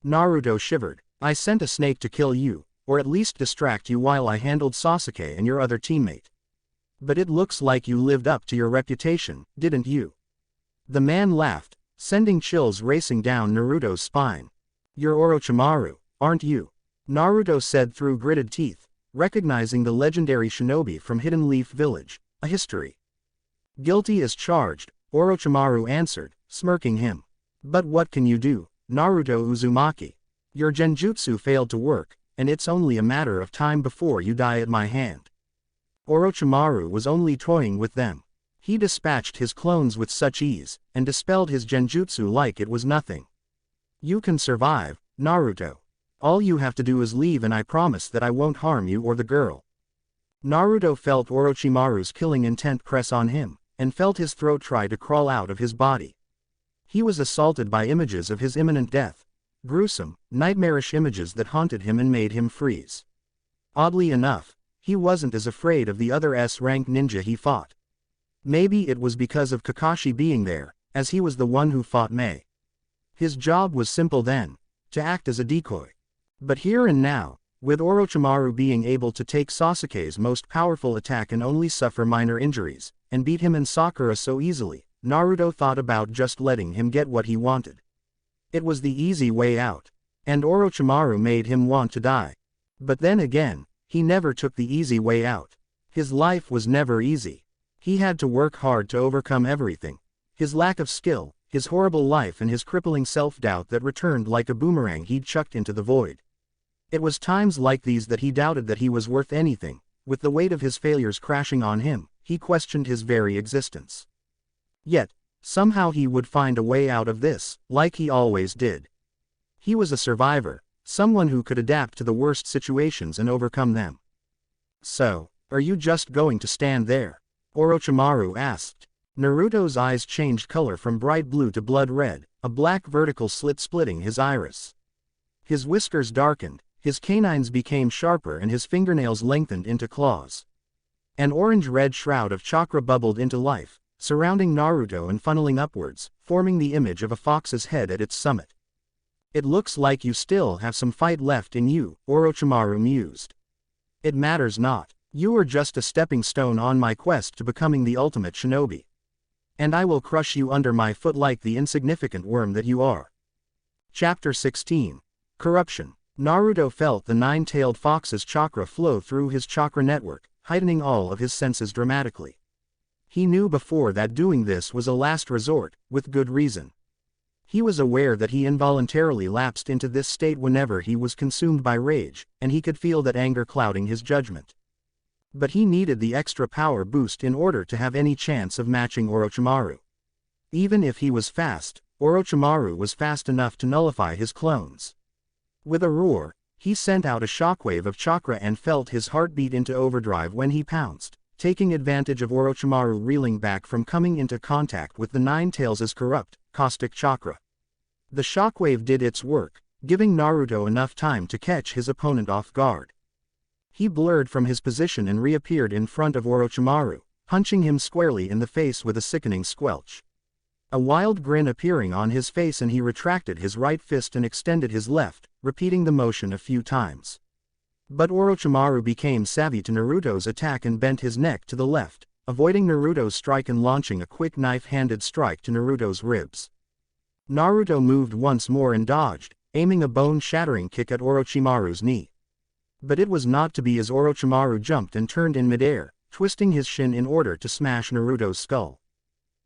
Naruto shivered. I sent a snake to kill you, or at least distract you while I handled Sasuke and your other teammate. But it looks like you lived up to your reputation, didn't you? The man laughed, sending chills racing down Naruto's spine. You're Orochimaru, aren't you? Naruto said through gritted teeth, recognizing the legendary shinobi from Hidden Leaf Village, a history. Guilty as charged, Orochimaru answered, smirking him. But what can you do, Naruto Uzumaki? Your genjutsu failed to work, and it's only a matter of time before you die at my hand. Orochimaru was only toying with them. He dispatched his clones with such ease, and dispelled his genjutsu like it was nothing. You can survive, Naruto. All you have to do is leave and I promise that I won't harm you or the girl. Naruto felt Orochimaru's killing intent press on him, and felt his throat try to crawl out of his body. He was assaulted by images of his imminent death. Gruesome, nightmarish images that haunted him and made him freeze. Oddly enough, he wasn't as afraid of the other S-rank ninja he fought. Maybe it was because of Kakashi being there, as he was the one who fought Mei. His job was simple then, to act as a decoy. But here and now, with Orochimaru being able to take Sasuke's most powerful attack and only suffer minor injuries, and beat him and Sakura so easily, Naruto thought about just letting him get what he wanted. It was the easy way out, and Orochimaru made him want to die. But then again, he never took the easy way out. His life was never easy. He had to work hard to overcome everything. His lack of skill, his horrible life and his crippling self-doubt that returned like a boomerang he'd chucked into the void. It was times like these that he doubted that he was worth anything. With the weight of his failures crashing on him, he questioned his very existence. Yet, somehow he would find a way out of this, like he always did. He was a survivor, someone who could adapt to the worst situations and overcome them. So, are you just going to stand there? Orochimaru asked. Naruto's eyes changed color from bright blue to blood red, a black vertical slit splitting his iris. His whiskers darkened, his canines became sharper and his fingernails lengthened into claws. An orange-red shroud of chakra bubbled into life, surrounding Naruto and funneling upwards, forming the image of a fox's head at its summit. It looks like you still have some fight left in you, Orochimaru mused. It matters not. You are just a stepping stone on my quest to becoming the ultimate shinobi. And I will crush you under my foot like the insignificant worm that you are. Chapter 16. Corruption. Naruto felt the nine-tailed fox's chakra flow through his chakra network, heightening all of his senses dramatically. He knew before that doing this was a last resort, with good reason. He was aware that he involuntarily lapsed into this state whenever he was consumed by rage, and he could feel that anger clouding his judgment. But he needed the extra power boost in order to have any chance of matching Orochimaru. Even if he was fast, Orochimaru was fast enough to nullify his clones. With a roar, he sent out a shockwave of chakra and felt his heart beat into overdrive when he pounced, taking advantage of Orochimaru reeling back from coming into contact with the Nine Tails' corrupt, caustic chakra. The shockwave did its work, giving Naruto enough time to catch his opponent off guard. He blurred from his position and reappeared in front of Orochimaru, punching him squarely in the face with a sickening squelch. A wild grin appearing on his face, and he retracted his right fist and extended his left, repeating the motion a few times. But Orochimaru became savvy to Naruto's attack and bent his neck to the left, avoiding Naruto's strike and launching a quick knife-handed strike to Naruto's ribs. Naruto moved once more and dodged, aiming a bone-shattering kick at Orochimaru's knee. But it was not to be as Orochimaru jumped and turned in midair, twisting his shin in order to smash Naruto's skull.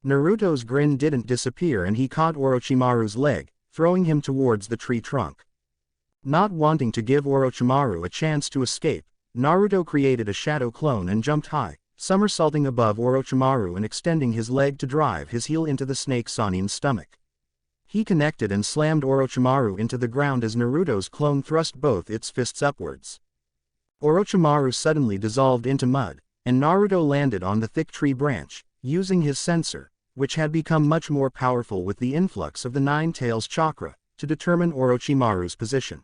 Naruto's grin didn't disappear and he caught Orochimaru's leg, throwing him towards the tree trunk. Not wanting to give Orochimaru a chance to escape, Naruto created a shadow clone and jumped high, somersaulting above Orochimaru and extending his leg to drive his heel into the snake Sanin's stomach. He connected and slammed Orochimaru into the ground as Naruto's clone thrust both its fists upwards. Orochimaru suddenly dissolved into mud, and Naruto landed on the thick tree branch, using his sensor, which had become much more powerful with the influx of the Nine Tails chakra, to determine Orochimaru's position.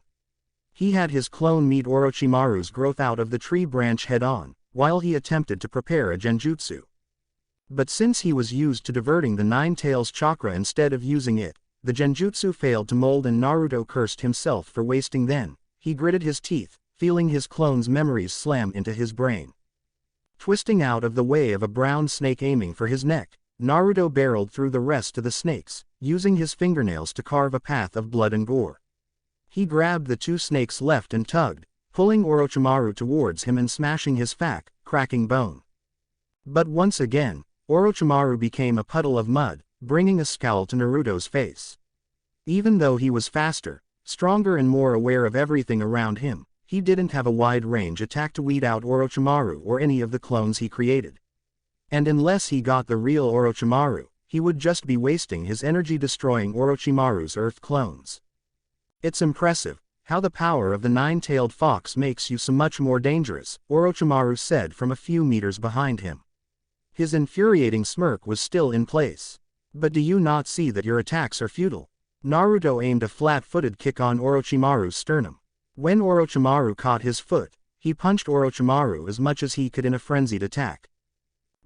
He had his clone meet Orochimaru's growth out of the tree branch head-on, while he attempted to prepare a genjutsu. But since he was used to diverting the Nine Tails chakra instead of using it, the genjutsu failed to mold and Naruto cursed himself for wasting then. He gritted his teeth, feeling his clone's memories slam into his brain. Twisting out of the way of a brown snake aiming for his neck, Naruto barreled through the rest of the snakes, using his fingernails to carve a path of blood and gore. He grabbed the two snakes left and tugged, pulling Orochimaru towards him and smashing his fat, cracking bone. But once again, Orochimaru became a puddle of mud, bringing a scowl to Naruto's face. Even though he was faster, stronger and more aware of everything around him, he didn't have a wide-range attack to weed out Orochimaru or any of the clones he created. And unless he got the real Orochimaru, he would just be wasting his energy destroying Orochimaru's Earth clones. It's impressive how the power of the nine-tailed fox makes you so much more dangerous, Orochimaru said from a few meters behind him. His infuriating smirk was still in place. But do you not see that your attacks are futile? Naruto aimed a flat-footed kick on Orochimaru's sternum. When Orochimaru caught his foot, he punched Orochimaru as much as he could in a frenzied attack.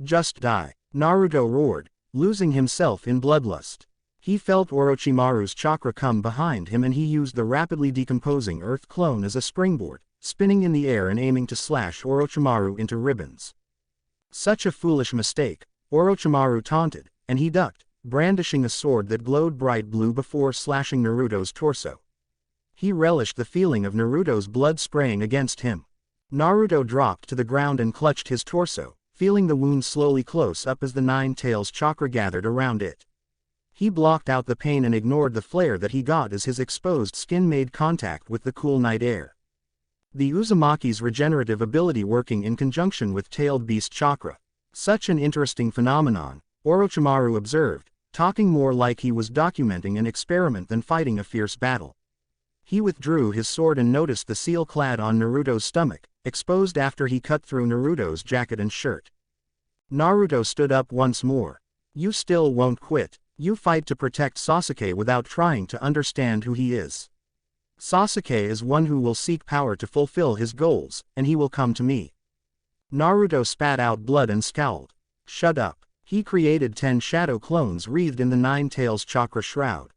Just die, Naruto roared, losing himself in bloodlust. He felt Orochimaru's chakra come behind him and he used the rapidly decomposing Earth clone as a springboard, spinning in the air and aiming to slash Orochimaru into ribbons. Such a foolish mistake, Orochimaru taunted, and he ducked, brandishing a sword that glowed bright blue before slashing Naruto's torso. He relished the feeling of Naruto's blood spraying against him. Naruto dropped to the ground and clutched his torso, feeling the wound slowly close up as the Nine Tails chakra gathered around it. He blocked out the pain and ignored the flare that he got as his exposed skin made contact with the cool night air. The Uzumaki's regenerative ability working in conjunction with Tailed Beast chakra. Such an interesting phenomenon, Orochimaru observed, talking more like he was documenting an experiment than fighting a fierce battle. He withdrew his sword and noticed the seal clad on Naruto's stomach, exposed after he cut through Naruto's jacket and shirt. Naruto stood up once more. You still won't quit. You fight to protect Sasuke without trying to understand who he is. Sasuke is one who will seek power to fulfill his goals, and he will come to me. Naruto spat out blood and scowled. Shut up. He created 10 shadow clones wreathed in the Nine Tails chakra shroud.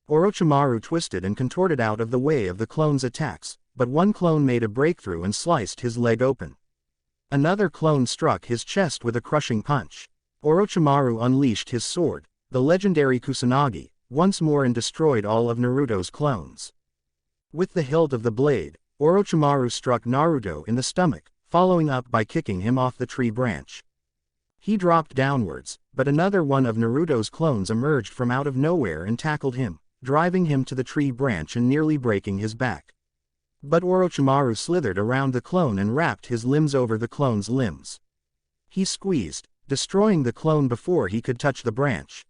Orochimaru twisted and contorted out of the way of the clone's attacks, but one clone made a breakthrough and sliced his leg open. Another clone struck his chest with a crushing punch. Orochimaru unleashed his sword, the legendary Kusanagi, once more and destroyed all of Naruto's clones. With the hilt of the blade, Orochimaru struck Naruto in the stomach, following up by kicking him off the tree branch. He dropped downwards, but another one of Naruto's clones emerged from out of nowhere and tackled him, driving him to the tree branch and nearly breaking his back. But Orochimaru slithered around the clone and wrapped his limbs over the clone's limbs. He squeezed, destroying the clone before he could touch the branch.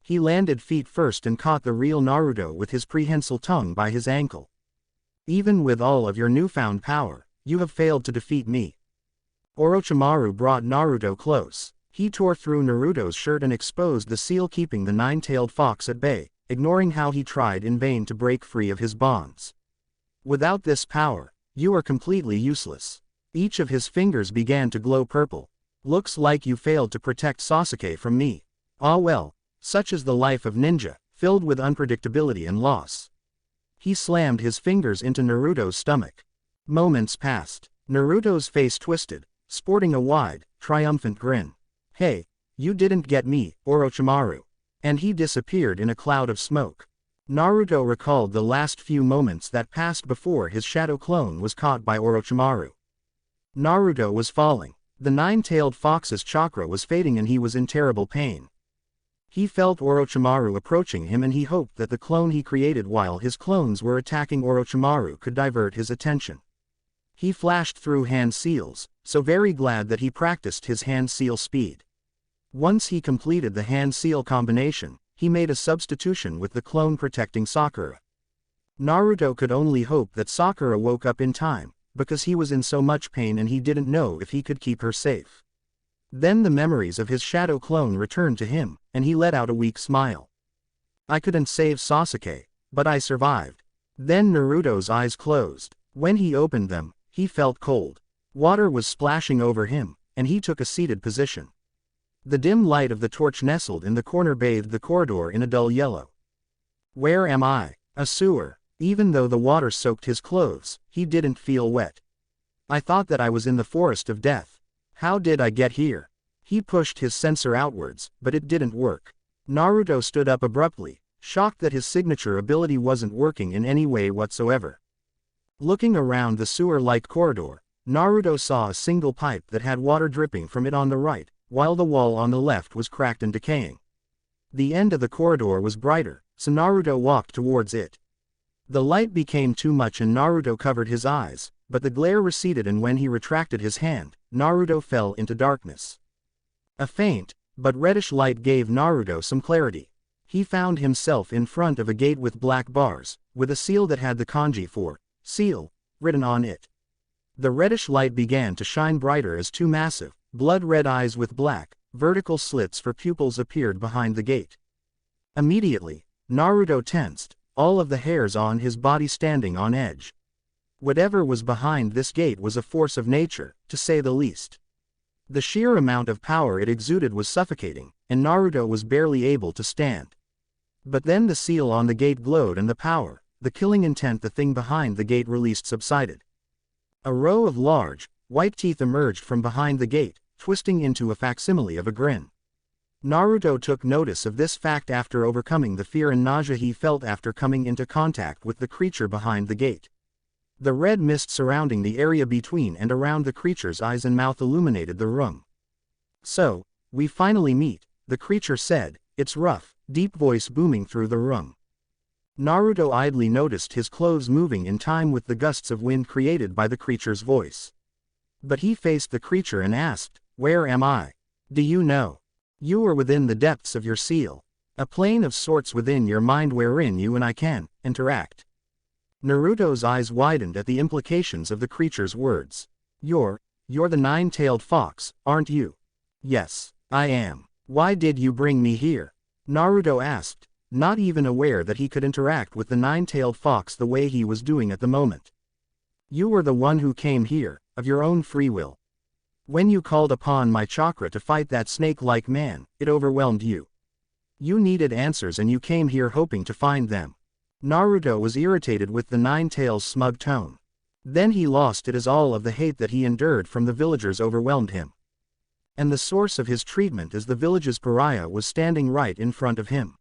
He landed feet first and caught the real Naruto with his prehensile tongue by his ankle. Even with all of your newfound power, you have failed to defeat me. Orochimaru brought Naruto close. He tore through Naruto's shirt and exposed the seal keeping the nine-tailed fox at bay, ignoring how he tried in vain to break free of his bonds. Without this power, you are completely useless. Each of his fingers began to glow purple. Looks like you failed to protect Sasuke from me. Ah well, such is the life of ninja, filled with unpredictability and loss. He slammed his fingers into Naruto's stomach. Moments passed. Naruto's face twisted, sporting a wide, triumphant grin. Hey, you didn't get me, Orochimaru. And he disappeared in a cloud of smoke. Naruto recalled the last few moments that passed before his shadow clone was caught by Orochimaru. Naruto was falling. The nine-tailed fox's chakra was fading and he was in terrible pain. He felt Orochimaru approaching him and he hoped that the clone he created while his clones were attacking Orochimaru could divert his attention. He flashed through hand seals, so very glad that he practiced his hand seal speed. Once he completed the hand seal combination, he made a substitution with the clone protecting Sakura. Naruto could only hope that Sakura woke up in time, because he was in so much pain and he didn't know if he could keep her safe. Then the memories of his shadow clone returned to him, and he let out a weak smile. I couldn't save Sasuke, but I survived. Then Naruto's eyes closed. When he opened them, he felt cold. Water was splashing over him, and he took a seated position. The dim light of the torch nestled in the corner bathed the corridor in a dull yellow. Where am I? A sewer. Even though the water soaked his clothes, he didn't feel wet. I thought that I was in the forest of death. How did I get here? He pushed his sensor outwards, but it didn't work. Naruto stood up abruptly, shocked that his signature ability wasn't working in any way whatsoever. Looking around the sewer-like corridor, Naruto saw a single pipe that had water dripping from it on the right, while the wall on the left was cracked and decaying. The end of the corridor was brighter, so Naruto walked towards it. The light became too much and Naruto covered his eyes, but the glare receded and when he retracted his hand, Naruto fell into darkness. A faint, but reddish light gave Naruto some clarity. He found himself in front of a gate with black bars, with a seal that had the kanji for seal written on it. The reddish light began to shine brighter as two massive, blood-red eyes with black, vertical slits for pupils appeared behind the gate. Immediately, Naruto tensed, all of the hairs on his body standing on edge. Whatever was behind this gate was a force of nature, to say the least. The sheer amount of power it exuded was suffocating, and Naruto was barely able to stand. But then the seal on the gate glowed and the power, the killing intent the thing behind the gate released subsided. A row of large, white teeth emerged from behind the gate, twisting into a facsimile of a grin. Naruto took notice of this fact after overcoming the fear and nausea he felt after coming into contact with the creature behind the gate. The red mist surrounding the area between and around the creature's eyes and mouth illuminated the room. So, we finally meet, the creature said, its rough, deep voice booming through the room. Naruto idly noticed his clothes moving in time with the gusts of wind created by the creature's voice. But he faced the creature and asked, "Where am I? Do you know? You are within the depths of your seal. A plane of sorts within your mind wherein you and I can interact." Naruto's eyes widened at the implications of the creature's words. You're the nine-tailed fox, aren't you?" "Yes, I am. Why did you bring me here?" Naruto asked, not even aware that he could interact with the nine-tailed fox the way he was doing at the moment. "You were the one who came here, of your own free will. When you called upon my chakra to fight that snake-like man, it overwhelmed you. You needed answers and you came here hoping to find them." Naruto was irritated with the nine-tails' smug tone. Then he lost it as all of the hate that he endured from the villagers overwhelmed him. And the source of his treatment as the village's pariah was standing right in front of him.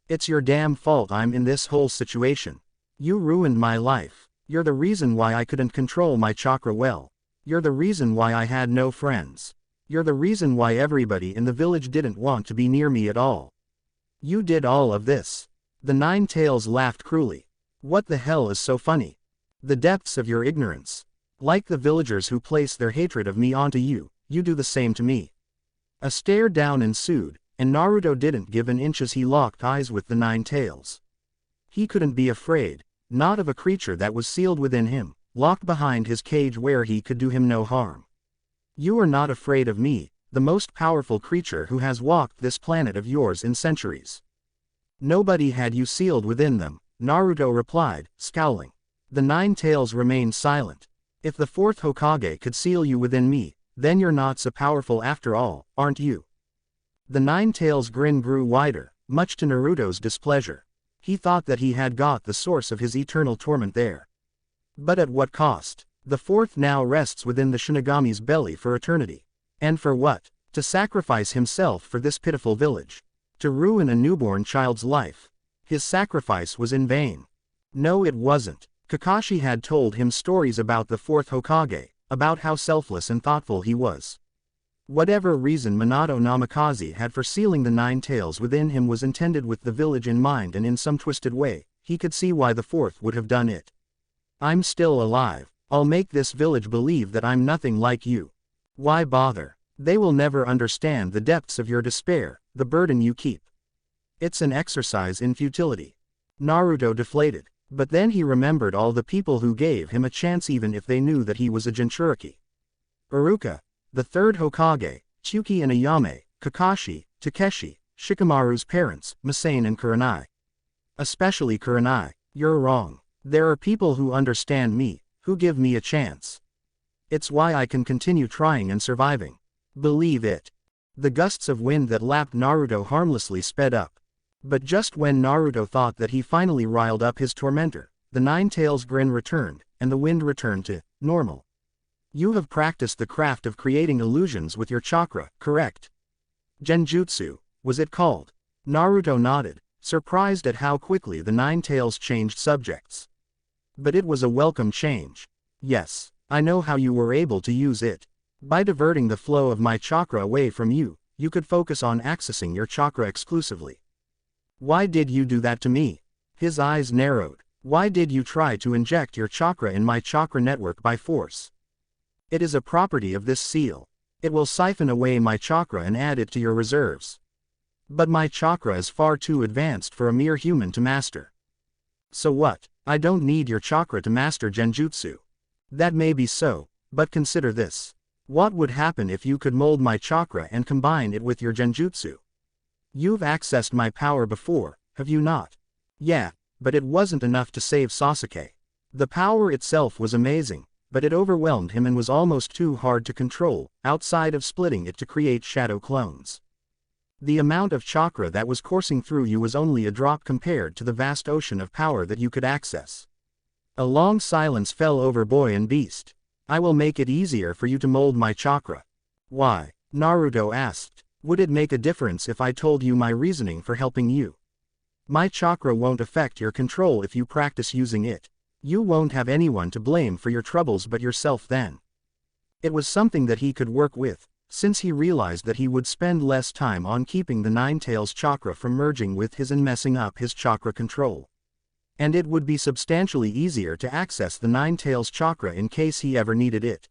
"It's your damn fault I'm in this whole situation. You ruined my life. You're the reason why I couldn't control my chakra well. You're the reason why I had no friends. You're the reason why everybody in the village didn't want to be near me at all. You did all of this." The nine-tails laughed cruelly. "What the hell is so funny? The depths of your ignorance. Like the villagers who place their hatred of me onto you, you do the same to me." A stare down ensued, and Naruto didn't give an inch as he locked eyes with the nine-tails. He couldn't be afraid, not of a creature that was sealed within him, locked behind his cage where he could do him no harm. "You are not afraid of me, the most powerful creature who has walked this planet of yours in centuries." "Nobody had you sealed within them," Naruto replied, scowling. The nine-tails remained silent. "If the fourth Hokage could seal you within me, then you're not so powerful after all, aren't you?" The nine-tails' grin grew wider, much to Naruto's displeasure. He thought that he had got the source of his eternal torment there. But at what cost? The fourth now rests within the Shinigami's belly for eternity. And for what? To sacrifice himself for this pitiful village. To ruin a newborn child's life. His sacrifice was in vain. No, it wasn't. Kakashi had told him stories about the fourth Hokage, about how selfless and thoughtful he was. Whatever reason Minato Namikaze had for sealing the nine-tails within him was intended with the village in mind, and in some twisted way, he could see why the fourth would have done it. "I'm still alive. I'll make this village believe that I'm nothing like you. Why bother? They will never understand the depths of your despair, the burden you keep." It's an exercise in futility. Naruto deflated. But then he remembered all the people who gave him a chance even if they knew that he was a Jinchuriki. Iruka, the third Hokage, Tsuki and Ayame, Kakashi, Takeshi, Shikamaru's parents, Misane and Kurenai. Especially Kurenai. You're wrong. There are people who understand me, who give me a chance. It's why I can continue trying and surviving. Believe it. The gusts of wind that lapped Naruto harmlessly sped up. But just when Naruto thought that he finally riled up his tormentor, the Nine-Tails grin returned, and the wind returned to normal. You have practiced the craft of creating illusions with your chakra, correct? Genjutsu, was it called? Naruto nodded, surprised at how quickly the Nine-Tails changed subjects. But it was a welcome change. Yes, I know how you were able to use it. By diverting the flow of my chakra away from you, you could focus on accessing your chakra exclusively. Why did you do that to me? His eyes narrowed. Why did you try to inject your chakra in my chakra network by force? It is a property of this seal. It will siphon away my chakra and add it to your reserves. But my chakra is far too advanced for a mere human to master. So what? I don't need your chakra to master Genjutsu. That may be so, but consider this. What would happen if you could mold my chakra and combine it with your Genjutsu? You've accessed my power before, have you not? Yeah, but it wasn't enough to save Sasuke. The power itself was amazing, but it overwhelmed him and was almost too hard to control, outside of splitting it to create shadow clones. The amount of chakra that was coursing through you was only a drop compared to the vast ocean of power that you could access. A long silence fell over boy and beast. I will make it easier for you to mold my chakra. Why? Naruto asked. Would it make a difference if I told you my reasoning for helping you? My chakra won't affect your control if you practice using it. You won't have anyone to blame for your troubles but yourself then. It was something that he could work with, since he realized that he would spend less time on keeping the Nine-Tails chakra from merging with his and messing up his chakra control. And it would be substantially easier to access the Nine-Tails chakra in case he ever needed it.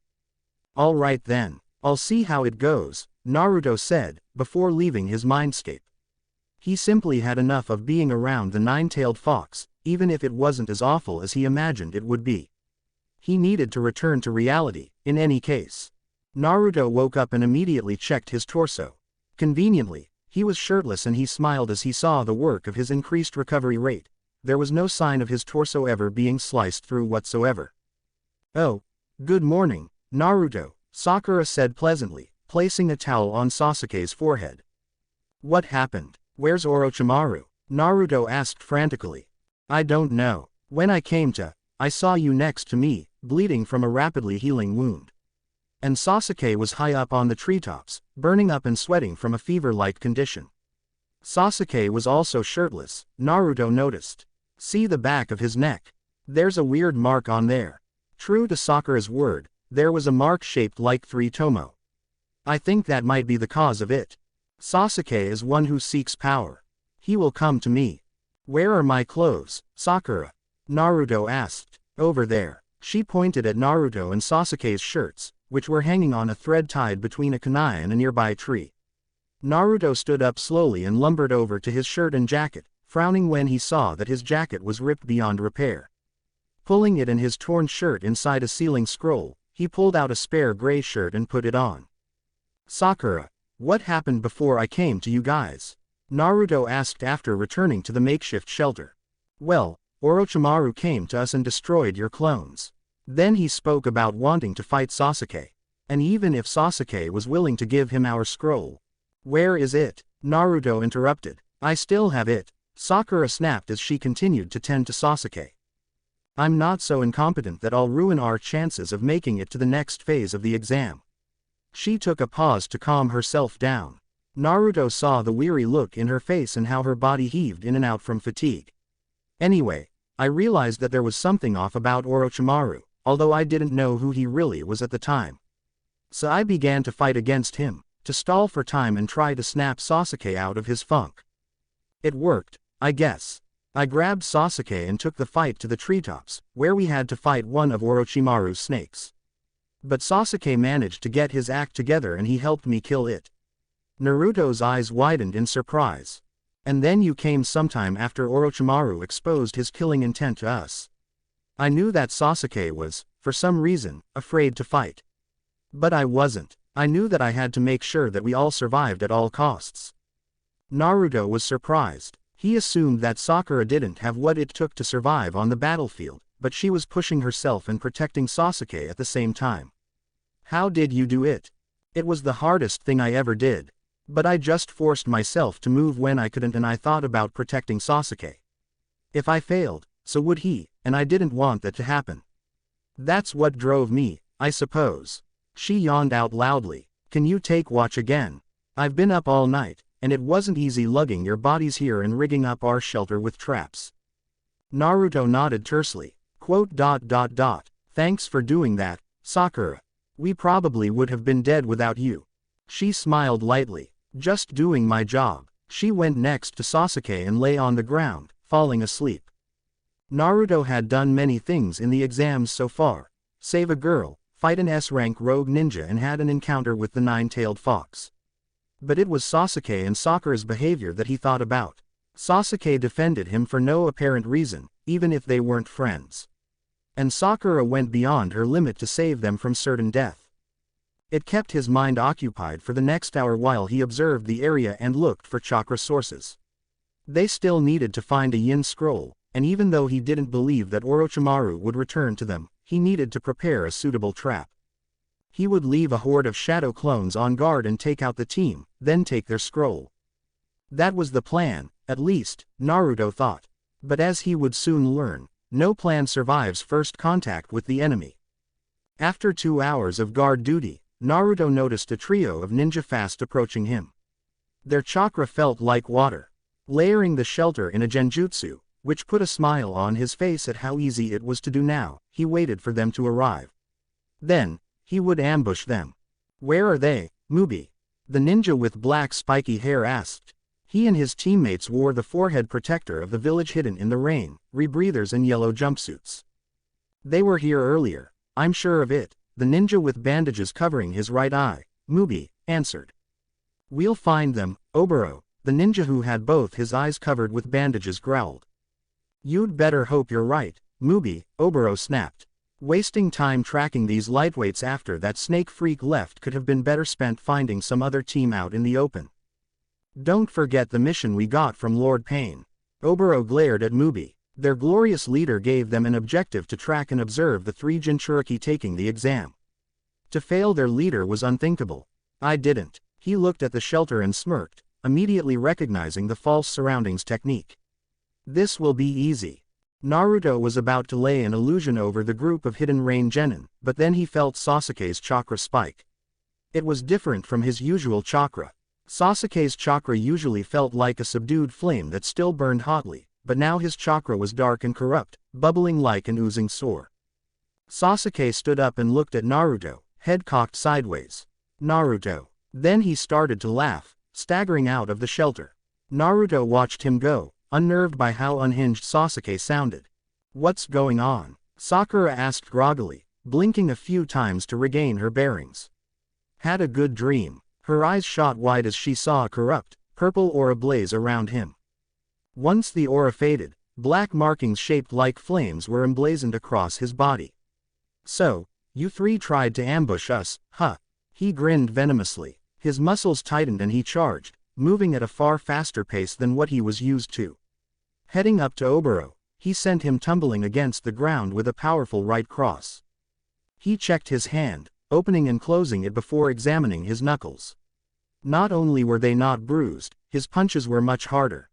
Alright then, I'll see how it goes, Naruto said, before leaving his mindscape. He simply had enough of being around the nine-tailed fox, even if it wasn't as awful as he imagined it would be. He needed to return to reality, in any case. Naruto woke up and immediately checked his torso. Conveniently, he was shirtless and he smiled as he saw the work of his increased recovery rate. There was no sign of his torso ever being sliced through whatsoever. Oh, good morning, Naruto, Sakura said pleasantly, placing a towel on Sasuke's forehead. What happened? Where's Orochimaru? Naruto asked frantically. I don't know. When I came to, I saw you next to me, bleeding from a rapidly healing wound. And Sasuke was high up on the treetops, burning up and sweating from a fever-like condition. Sasuke was also shirtless, Naruto noticed. See the back of his neck. There's a weird mark on there. True to Sakura's word, there was a mark shaped like 3 tomo. I think that might be the cause of it. Sasuke is one who seeks power. He will come to me. Where are my clothes, Sakura? Naruto asked. Over there. She pointed at Naruto and Sasuke's shirts, which were hanging on a thread tied between a kunai and a nearby tree. Naruto stood up slowly and lumbered over to his shirt and jacket, frowning when he saw that his jacket was ripped beyond repair. Pulling it and his torn shirt inside a sealing scroll, he pulled out a spare gray shirt and put it on. Sakura, what happened before I came to you guys? Naruto asked after returning to the makeshift shelter. Well, Orochimaru came to us and destroyed your clones. Then he spoke about wanting to fight Sasuke. And even if Sasuke was willing to give him our scroll. Where is it? Naruto interrupted. I still have it, Sakura snapped as she continued to tend to Sasuke. I'm not so incompetent that I'll ruin our chances of making it to the next phase of the exam. She took a pause to calm herself down. Naruto saw the weary look in her face and how her body heaved in and out from fatigue. Anyway, I realized that there was something off about Orochimaru, although I didn't know who he really was at the time. So I began to fight against him, to stall for time and try to snap Sasuke out of his funk. It worked, I guess. I grabbed Sasuke and took the fight to the treetops, where we had to fight one of Orochimaru's snakes. But Sasuke managed to get his act together and he helped me kill it. Naruto's eyes widened in surprise. And then you came sometime after Orochimaru exposed his killing intent to us. I knew that Sasuke was, for some reason, afraid to fight. But I wasn't. I knew that I had to make sure that we all survived at all costs. Naruto was surprised. He assumed that Sakura didn't have what it took to survive on the battlefield, but she was pushing herself and protecting Sasuke at the same time. How did you do it? It was the hardest thing I ever did. But I just forced myself to move when I couldn't, and I thought about protecting Sasuke. If I failed, so would he, and I didn't want that to happen. That's what drove me, I suppose. She yawned out loudly. Can you take watch again? I've been up all night, and it wasn't easy lugging your bodies here and rigging up our shelter with traps. Naruto nodded tersely. Thanks for doing that, Sakura. We probably would have been dead without you. She smiled lightly. Just doing my job. She went next to Sasuke and lay on the ground, falling asleep. Naruto had done many things in the exams so far. Save a girl, fight an S-rank rogue ninja, and had an encounter with the nine-tailed fox. But it was Sasuke and Sakura's behavior that he thought about. Sasuke defended him for no apparent reason, even if they weren't friends. And Sakura went beyond her limit to save them from certain death. It kept his mind occupied for the next hour while he observed the area and looked for chakra sources. They still needed to find a yin scroll, and even though he didn't believe that Orochimaru would return to them, he needed to prepare a suitable trap. He would leave a horde of shadow clones on guard and take out the team, then take their scroll. That was the plan, at least, Naruto thought. But as he would soon learn, no plan survives first contact with the enemy. After 2 hours of guard duty, Naruto noticed a trio of ninja fast approaching him. Their chakra felt like water, layering the shelter in a genjutsu, which put a smile on his face at how easy it was to do now. He waited for them to arrive. Then, he would ambush them. Where are they, Mubi? The ninja with black spiky hair asked. He and his teammates wore the forehead protector of the village hidden in the rain, rebreathers and yellow jumpsuits. They were here earlier, I'm sure of it. The ninja with bandages covering his right eye, Mubi, answered. We'll find them, Oboro, the ninja who had both his eyes covered with bandages growled. You'd better hope you're right, Mubi, Oboro snapped. Wasting time tracking these lightweights after that snake freak left could have been better spent finding some other team out in the open. Don't forget the mission we got from Lord Pain. Oboro glared at Mubi. Their glorious leader gave them an objective to track and observe the 3 Jinchuriki taking the exam. To fail their leader was unthinkable. I didn't. He looked at the shelter and smirked, immediately recognizing the false surroundings technique. This will be easy. Naruto was about to lay an illusion over the group of hidden rain genin, but then he felt Sasuke's chakra spike. It was different from his usual chakra. Sasuke's chakra usually felt like a subdued flame that still burned hotly, but now his chakra was dark and corrupt, bubbling like an oozing sore. Sasuke stood up and looked at Naruto, head cocked sideways. Naruto. Then he started to laugh, staggering out of the shelter. Naruto watched him go, unnerved by how unhinged Sasuke sounded. What's going on? Sakura asked groggily, blinking a few times to regain her bearings. Had a good dream. Her eyes shot wide as she saw a corrupt, purple aura blaze around him. Once the aura faded, black markings shaped like flames were emblazoned across his body. So, you 3 tried to ambush us, huh? He grinned venomously. His muscles tightened and he charged, moving at a far faster pace than what he was used to. Heading up to Oboro, he sent him tumbling against the ground with a powerful right cross. He checked his hand, opening and closing it before examining his knuckles. Not only were they not bruised, his punches were much harder.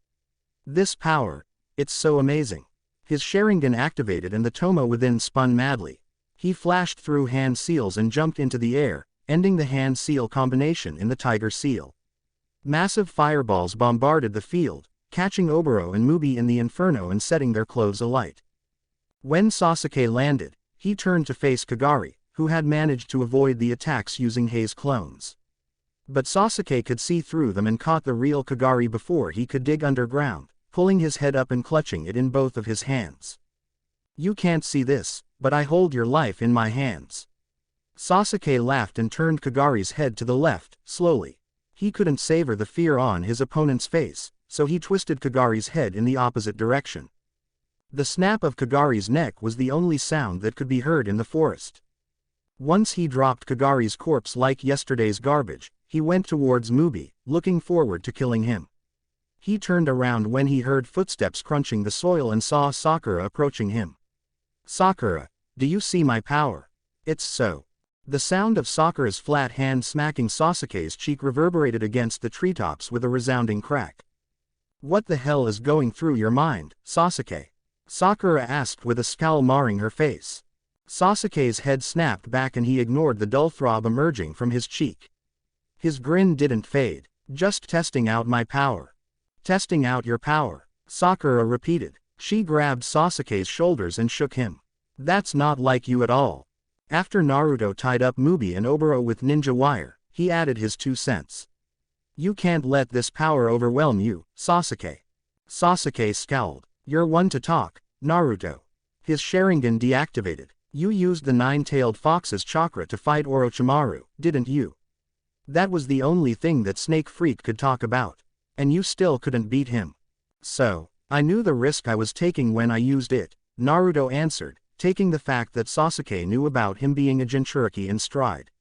This power, it's so amazing. His Sharingan activated and the Tomo within spun madly. He flashed through hand seals and jumped into the air, ending the hand seal combination in the tiger seal. Massive fireballs bombarded the field, catching Oboro and Mubi in the inferno and setting their clothes alight. When Sasuke landed, he turned to face Kagari, who had managed to avoid the attacks using haze clones. But Sasuke could see through them and caught the real Kagari before he could dig underground, pulling his head up and clutching it in both of his hands. You can't see this, but I hold your life in my hands. Sasuke laughed and turned Kagari's head to the left, slowly. He couldn't savor the fear on his opponent's face, so he twisted Kagari's head in the opposite direction. The snap of Kagari's neck was the only sound that could be heard in the forest. Once he dropped Kagari's corpse like yesterday's garbage, he went towards Mubi, looking forward to killing him. He turned around when he heard footsteps crunching the soil and saw Sakura approaching him. "Sakura, do you see my power?" "It's so." The sound of Sakura's flat hand smacking Sasuke's cheek reverberated against the treetops with a resounding crack. "What the hell is going through your mind, Sasuke?" Sakura asked with a scowl marring her face. Sasuke's head snapped back and he ignored the dull throb emerging from his cheek. His grin didn't fade. "Just testing out my power." "Testing out your power," Sakura repeated. She grabbed Sasuke's shoulders and shook him. "That's not like you at all." After Naruto tied up Mubi and Oboro with ninja wire, he added his 2 cents. "You can't let this power overwhelm you, Sasuke." Sasuke scowled. "You're one to talk, Naruto." His Sharingan deactivated. "You used the 9-tailed fox's chakra to fight Orochimaru, didn't you? That was the only thing that Snake Freak could talk about. And you still couldn't beat him." "So, I knew the risk I was taking when I used it," Naruto answered, taking the fact that Sasuke knew about him being a Jinchuriki in stride.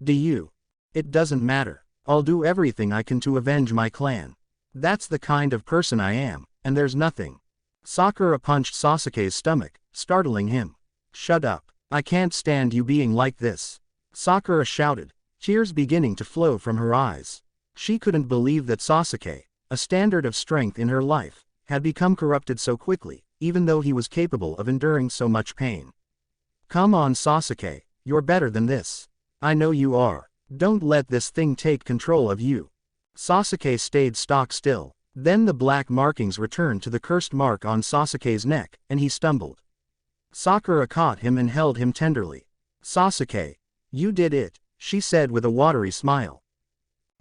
"Do you?" "It doesn't matter. I'll do everything I can to avenge my clan. That's the kind of person I am, and there's nothing." Sakura punched Sasuke's stomach, startling him. "Shut up. I can't stand you being like this," Sakura shouted, tears beginning to flow from her eyes. She couldn't believe that Sasuke, a standard of strength in her life, had become corrupted so quickly, even though he was capable of enduring so much pain. "Come on Sasuke, you're better than this." "I know you are. Don't let this thing take control of you." Sasuke stayed stock still. Then the black markings returned to the cursed mark on Sasuke's neck, and he stumbled. Sakura caught him and held him tenderly. "Sasuke, you did it," she said with a watery smile.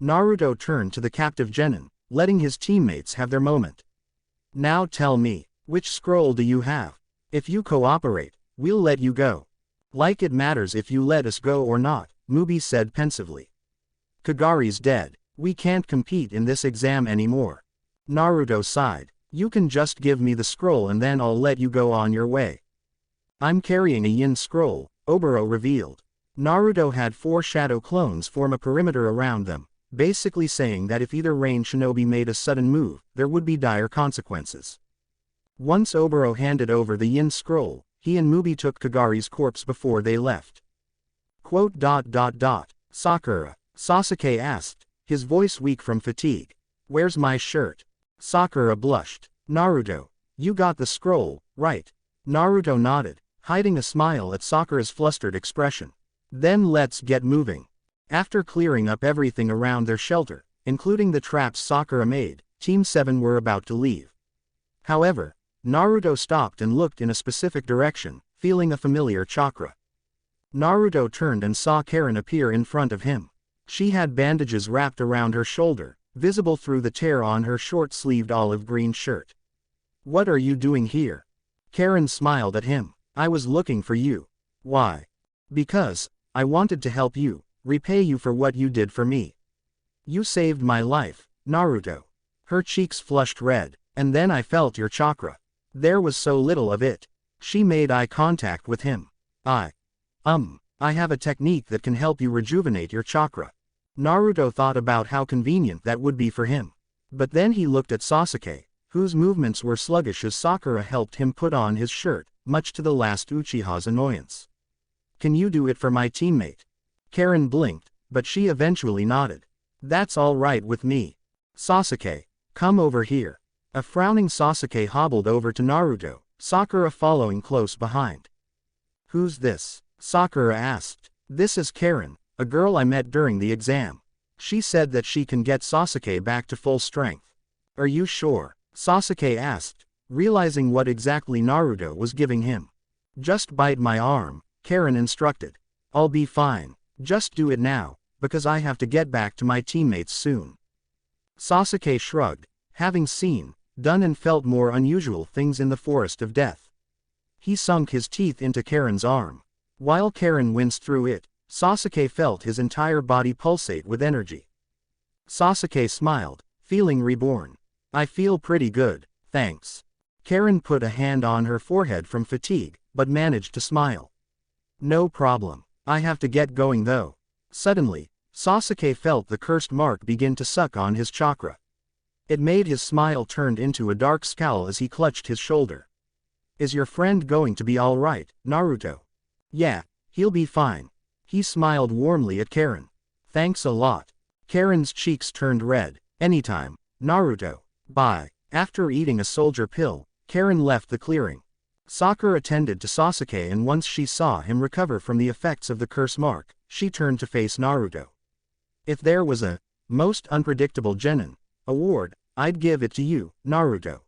Naruto turned to the captive genin, letting his teammates have their moment. "Now tell me, which scroll do you have? If you cooperate, we'll let you go." "Like it matters if you let us go or not," Mubi said pensively. "Kagari's dead. We can't compete in this exam anymore." Naruto sighed. "You can just give me the scroll and then I'll let you go on your way." "I'm carrying a yin scroll," Oboro revealed. Naruto had 4 shadow clones form a perimeter around them, basically saying that if either Rain Shinobi made a sudden move, there would be dire consequences. Once Oboro handed over the yin scroll, he and Mubi took Kagari's corpse before they left. "Sakura," Sasuke asked, his voice weak from fatigue. "Where's my shirt?" Sakura blushed. "Naruto, you got the scroll, right?" Naruto nodded, hiding a smile at Sakura's flustered expression. "Then let's get moving." After clearing up everything around their shelter, including the traps Sakura made, Team 7 were about to leave. However, Naruto stopped and looked in a specific direction, feeling a familiar chakra. Naruto turned and saw Karen appear in front of him. She had bandages wrapped around her shoulder, visible through the tear on her short-sleeved olive-green shirt. "What are you doing here?" Karen smiled at him. "I was looking for you." "Why?" "Because I wanted to help you, repay you for what you did for me. You saved my life, Naruto." Her cheeks flushed red. "And then I felt your chakra. There was so little of it." She made eye contact with him. I have a technique that can help you rejuvenate your chakra." Naruto thought about how convenient that would be for him. But then he looked at Sasuke, whose movements were sluggish as Sakura helped him put on his shirt, much to the last Uchiha's annoyance. "Can you do it for my teammate?" Karen blinked, but she eventually nodded. "That's all right with me." "Sasuke, come over here." A frowning Sasuke hobbled over to Naruto, Sakura following close behind. "Who's this?" Sakura asked. "This is Karen, a girl I met during the exam. She said that she can get Sasuke back to full strength." "Are you sure?" Sasuke asked, realizing what exactly Naruto was giving him. "Just bite my arm," Karen instructed. "I'll be fine. Just do it now, because I have to get back to my teammates soon." Sasuke shrugged, having seen, done and felt more unusual things in the Forest of Death. He sunk his teeth into Karen's arm. While Karen winced through it, Sasuke felt his entire body pulsate with energy. Sasuke smiled, feeling reborn. I feel pretty good, thanks. Karen put a hand on her forehead from fatigue, but managed to smile. No problem. I have to get going though. Suddenly, Sasuke felt the cursed mark begin to suck on his chakra. It made his smile turn into a dark scowl as he clutched his shoulder. Is your friend going to be alright, Naruto? Yeah, he'll be fine. He smiled warmly at Karen. Thanks a lot. Karen's cheeks turned red. Anytime, Naruto. Bye. After eating a soldier pill, Karen left the clearing. Sakura attended to Sasuke, and once she saw him recover from the effects of the curse mark, she turned to face Naruto. If there was a most unpredictable genin award, I'd give it to you, Naruto.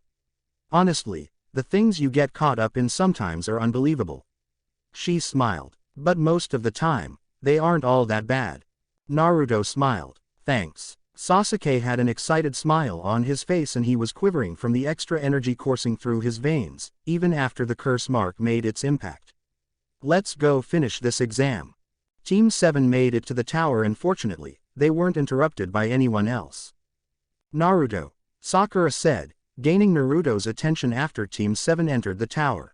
Honestly, the things you get caught up in sometimes are unbelievable. She smiled. But most of the time, they aren't all that bad. Naruto smiled. Thanks. Sasuke had an excited smile on his face, and he was quivering from the extra energy coursing through his veins, even after the curse mark made its impact. Let's go finish this exam. Team 7 made it to the tower, and fortunately, they weren't interrupted by anyone else. Naruto, Sakura said, gaining Naruto's attention after Team 7 entered the tower.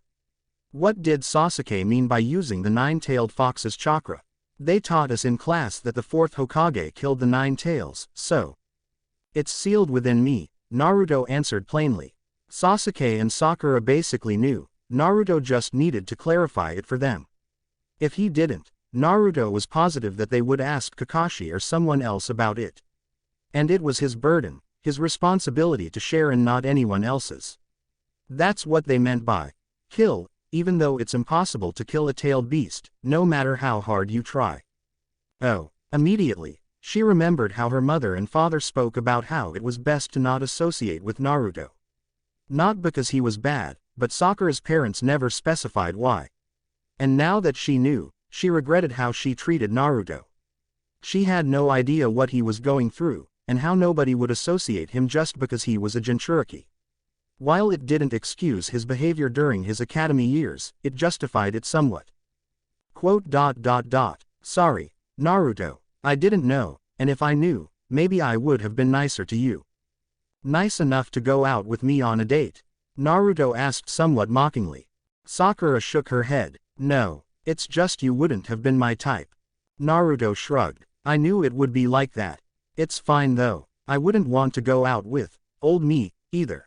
What did Sasuke mean by using the nine-tailed fox's chakra? They taught us in class that the fourth Hokage killed the 9 tails, so. It's sealed within me, Naruto answered plainly. Sasuke and Sakura basically knew, Naruto just needed to clarify it for them. If he didn't, Naruto was positive that they would ask Kakashi or someone else about it. And it was his burden, his responsibility to share and not anyone else's. That's what they meant by kill, even though it's impossible to kill a tailed beast, no matter how hard you try. Oh, immediately, she remembered how her mother and father spoke about how it was best to not associate with Naruto. Not because he was bad, but Sakura's parents never specified why. And now that she knew, she regretted how she treated Naruto. She had no idea what he was going through, and how nobody would associate him just because he was a Jinchuriki. While it didn't excuse his behavior during his academy years, it justified it somewhat. Sorry, Naruto, I didn't know, and if I knew, maybe I would have been nicer to you. Nice enough to go out with me on a date? Naruto asked somewhat mockingly. Sakura shook her head. No, it's just you wouldn't have been my type. Naruto shrugged. I knew it would be like that. It's fine though, I wouldn't want to go out with old me, either.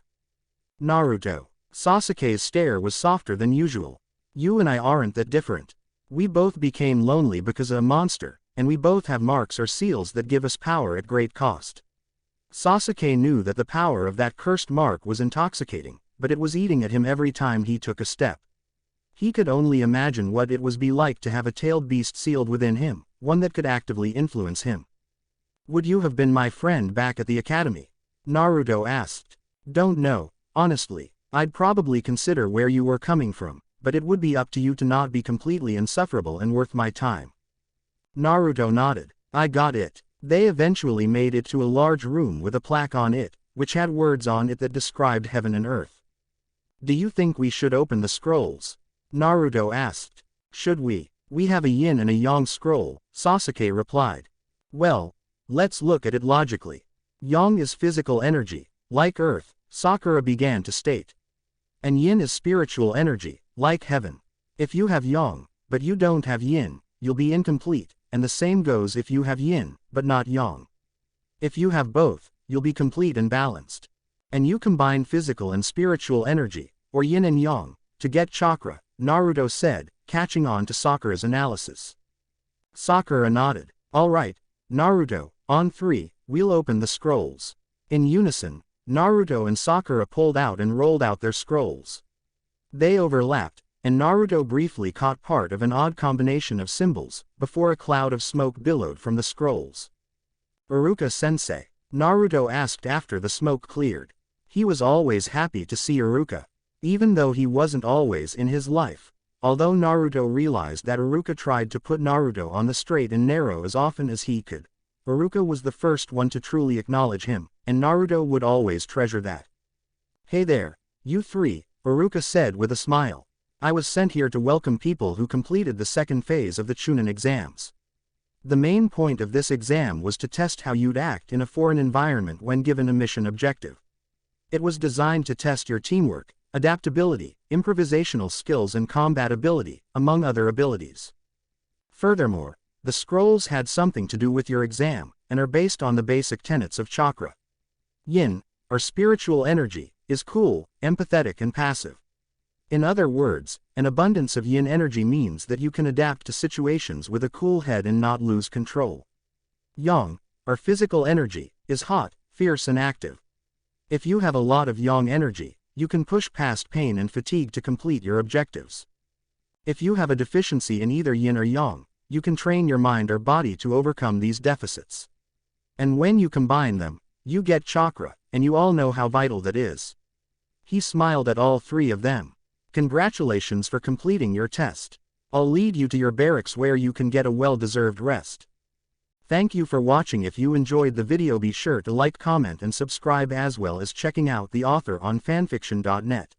Naruto. Sasuke's stare was softer than usual. You and I aren't that different. We both became lonely because of a monster, and we both have marks or seals that give us power at great cost. Sasuke knew that the power of that cursed mark was intoxicating, but it was eating at him every time he took a step. He could only imagine what it was be like to have a tailed beast sealed within him, one that could actively influence him. Would you have been my friend back at the academy? Naruto asked. Don't know. Honestly, I'd probably consider where you were coming from, but it would be up to you to not be completely insufferable and worth my time. Naruto nodded. I got it. They eventually made it to a large room with a plaque on it, which had words on it that described heaven and earth. Do you think we should open the scrolls? Naruto asked. Should we? We have a yin and a yang scroll, Sasuke replied. Well, let's look at it logically. Yang is physical energy, like earth, Sakura began to state. And yin is spiritual energy, like heaven. If you have yang, but you don't have yin, you'll be incomplete, and the same goes if you have yin, but not yang. If you have both, you'll be complete and balanced. And you combine physical and spiritual energy, or yin and yang, to get chakra, Naruto said, catching on to Sakura's analysis. Sakura nodded. Alright, Naruto, on 3, we'll open the scrolls. In unison, Naruto and Sakura pulled out and rolled out their scrolls. They overlapped, and Naruto briefly caught part of an odd combination of symbols, before a cloud of smoke billowed from the scrolls. Iruka-sensei, Naruto asked after the smoke cleared. He was always happy to see Iruka, even though he wasn't always in his life. Although Naruto realized that Iruka tried to put Naruto on the straight and narrow as often as he could, Iruka was the first one to truly acknowledge him, and Naruto would always treasure that. Hey there, you 3, Iruka said with a smile. I was sent here to welcome people who completed the second phase of the Chunin exams. The main point of this exam was to test how you'd act in a foreign environment when given a mission objective. It was designed to test your teamwork, adaptability, improvisational skills and combat ability, among other abilities. Furthermore, the scrolls had something to do with your exam, and are based on the basic tenets of chakra. Yin, or spiritual energy, is cool, empathetic and passive. In other words, an abundance of yin energy means that you can adapt to situations with a cool head and not lose control. Yang, or physical energy, is hot, fierce and active. If you have a lot of yang energy, you can push past pain and fatigue to complete your objectives. If you have a deficiency in either yin or yang, you can train your mind or body to overcome these deficits. And when you combine them, you get chakra, and you all know how vital that is. He smiled at all three of them. Congratulations for completing your test. I'll lead you to your barracks where you can get a well-deserved rest. Thank you for watching. If you enjoyed the video, be sure to like, comment and subscribe, as well as checking out the author on fanfiction.net.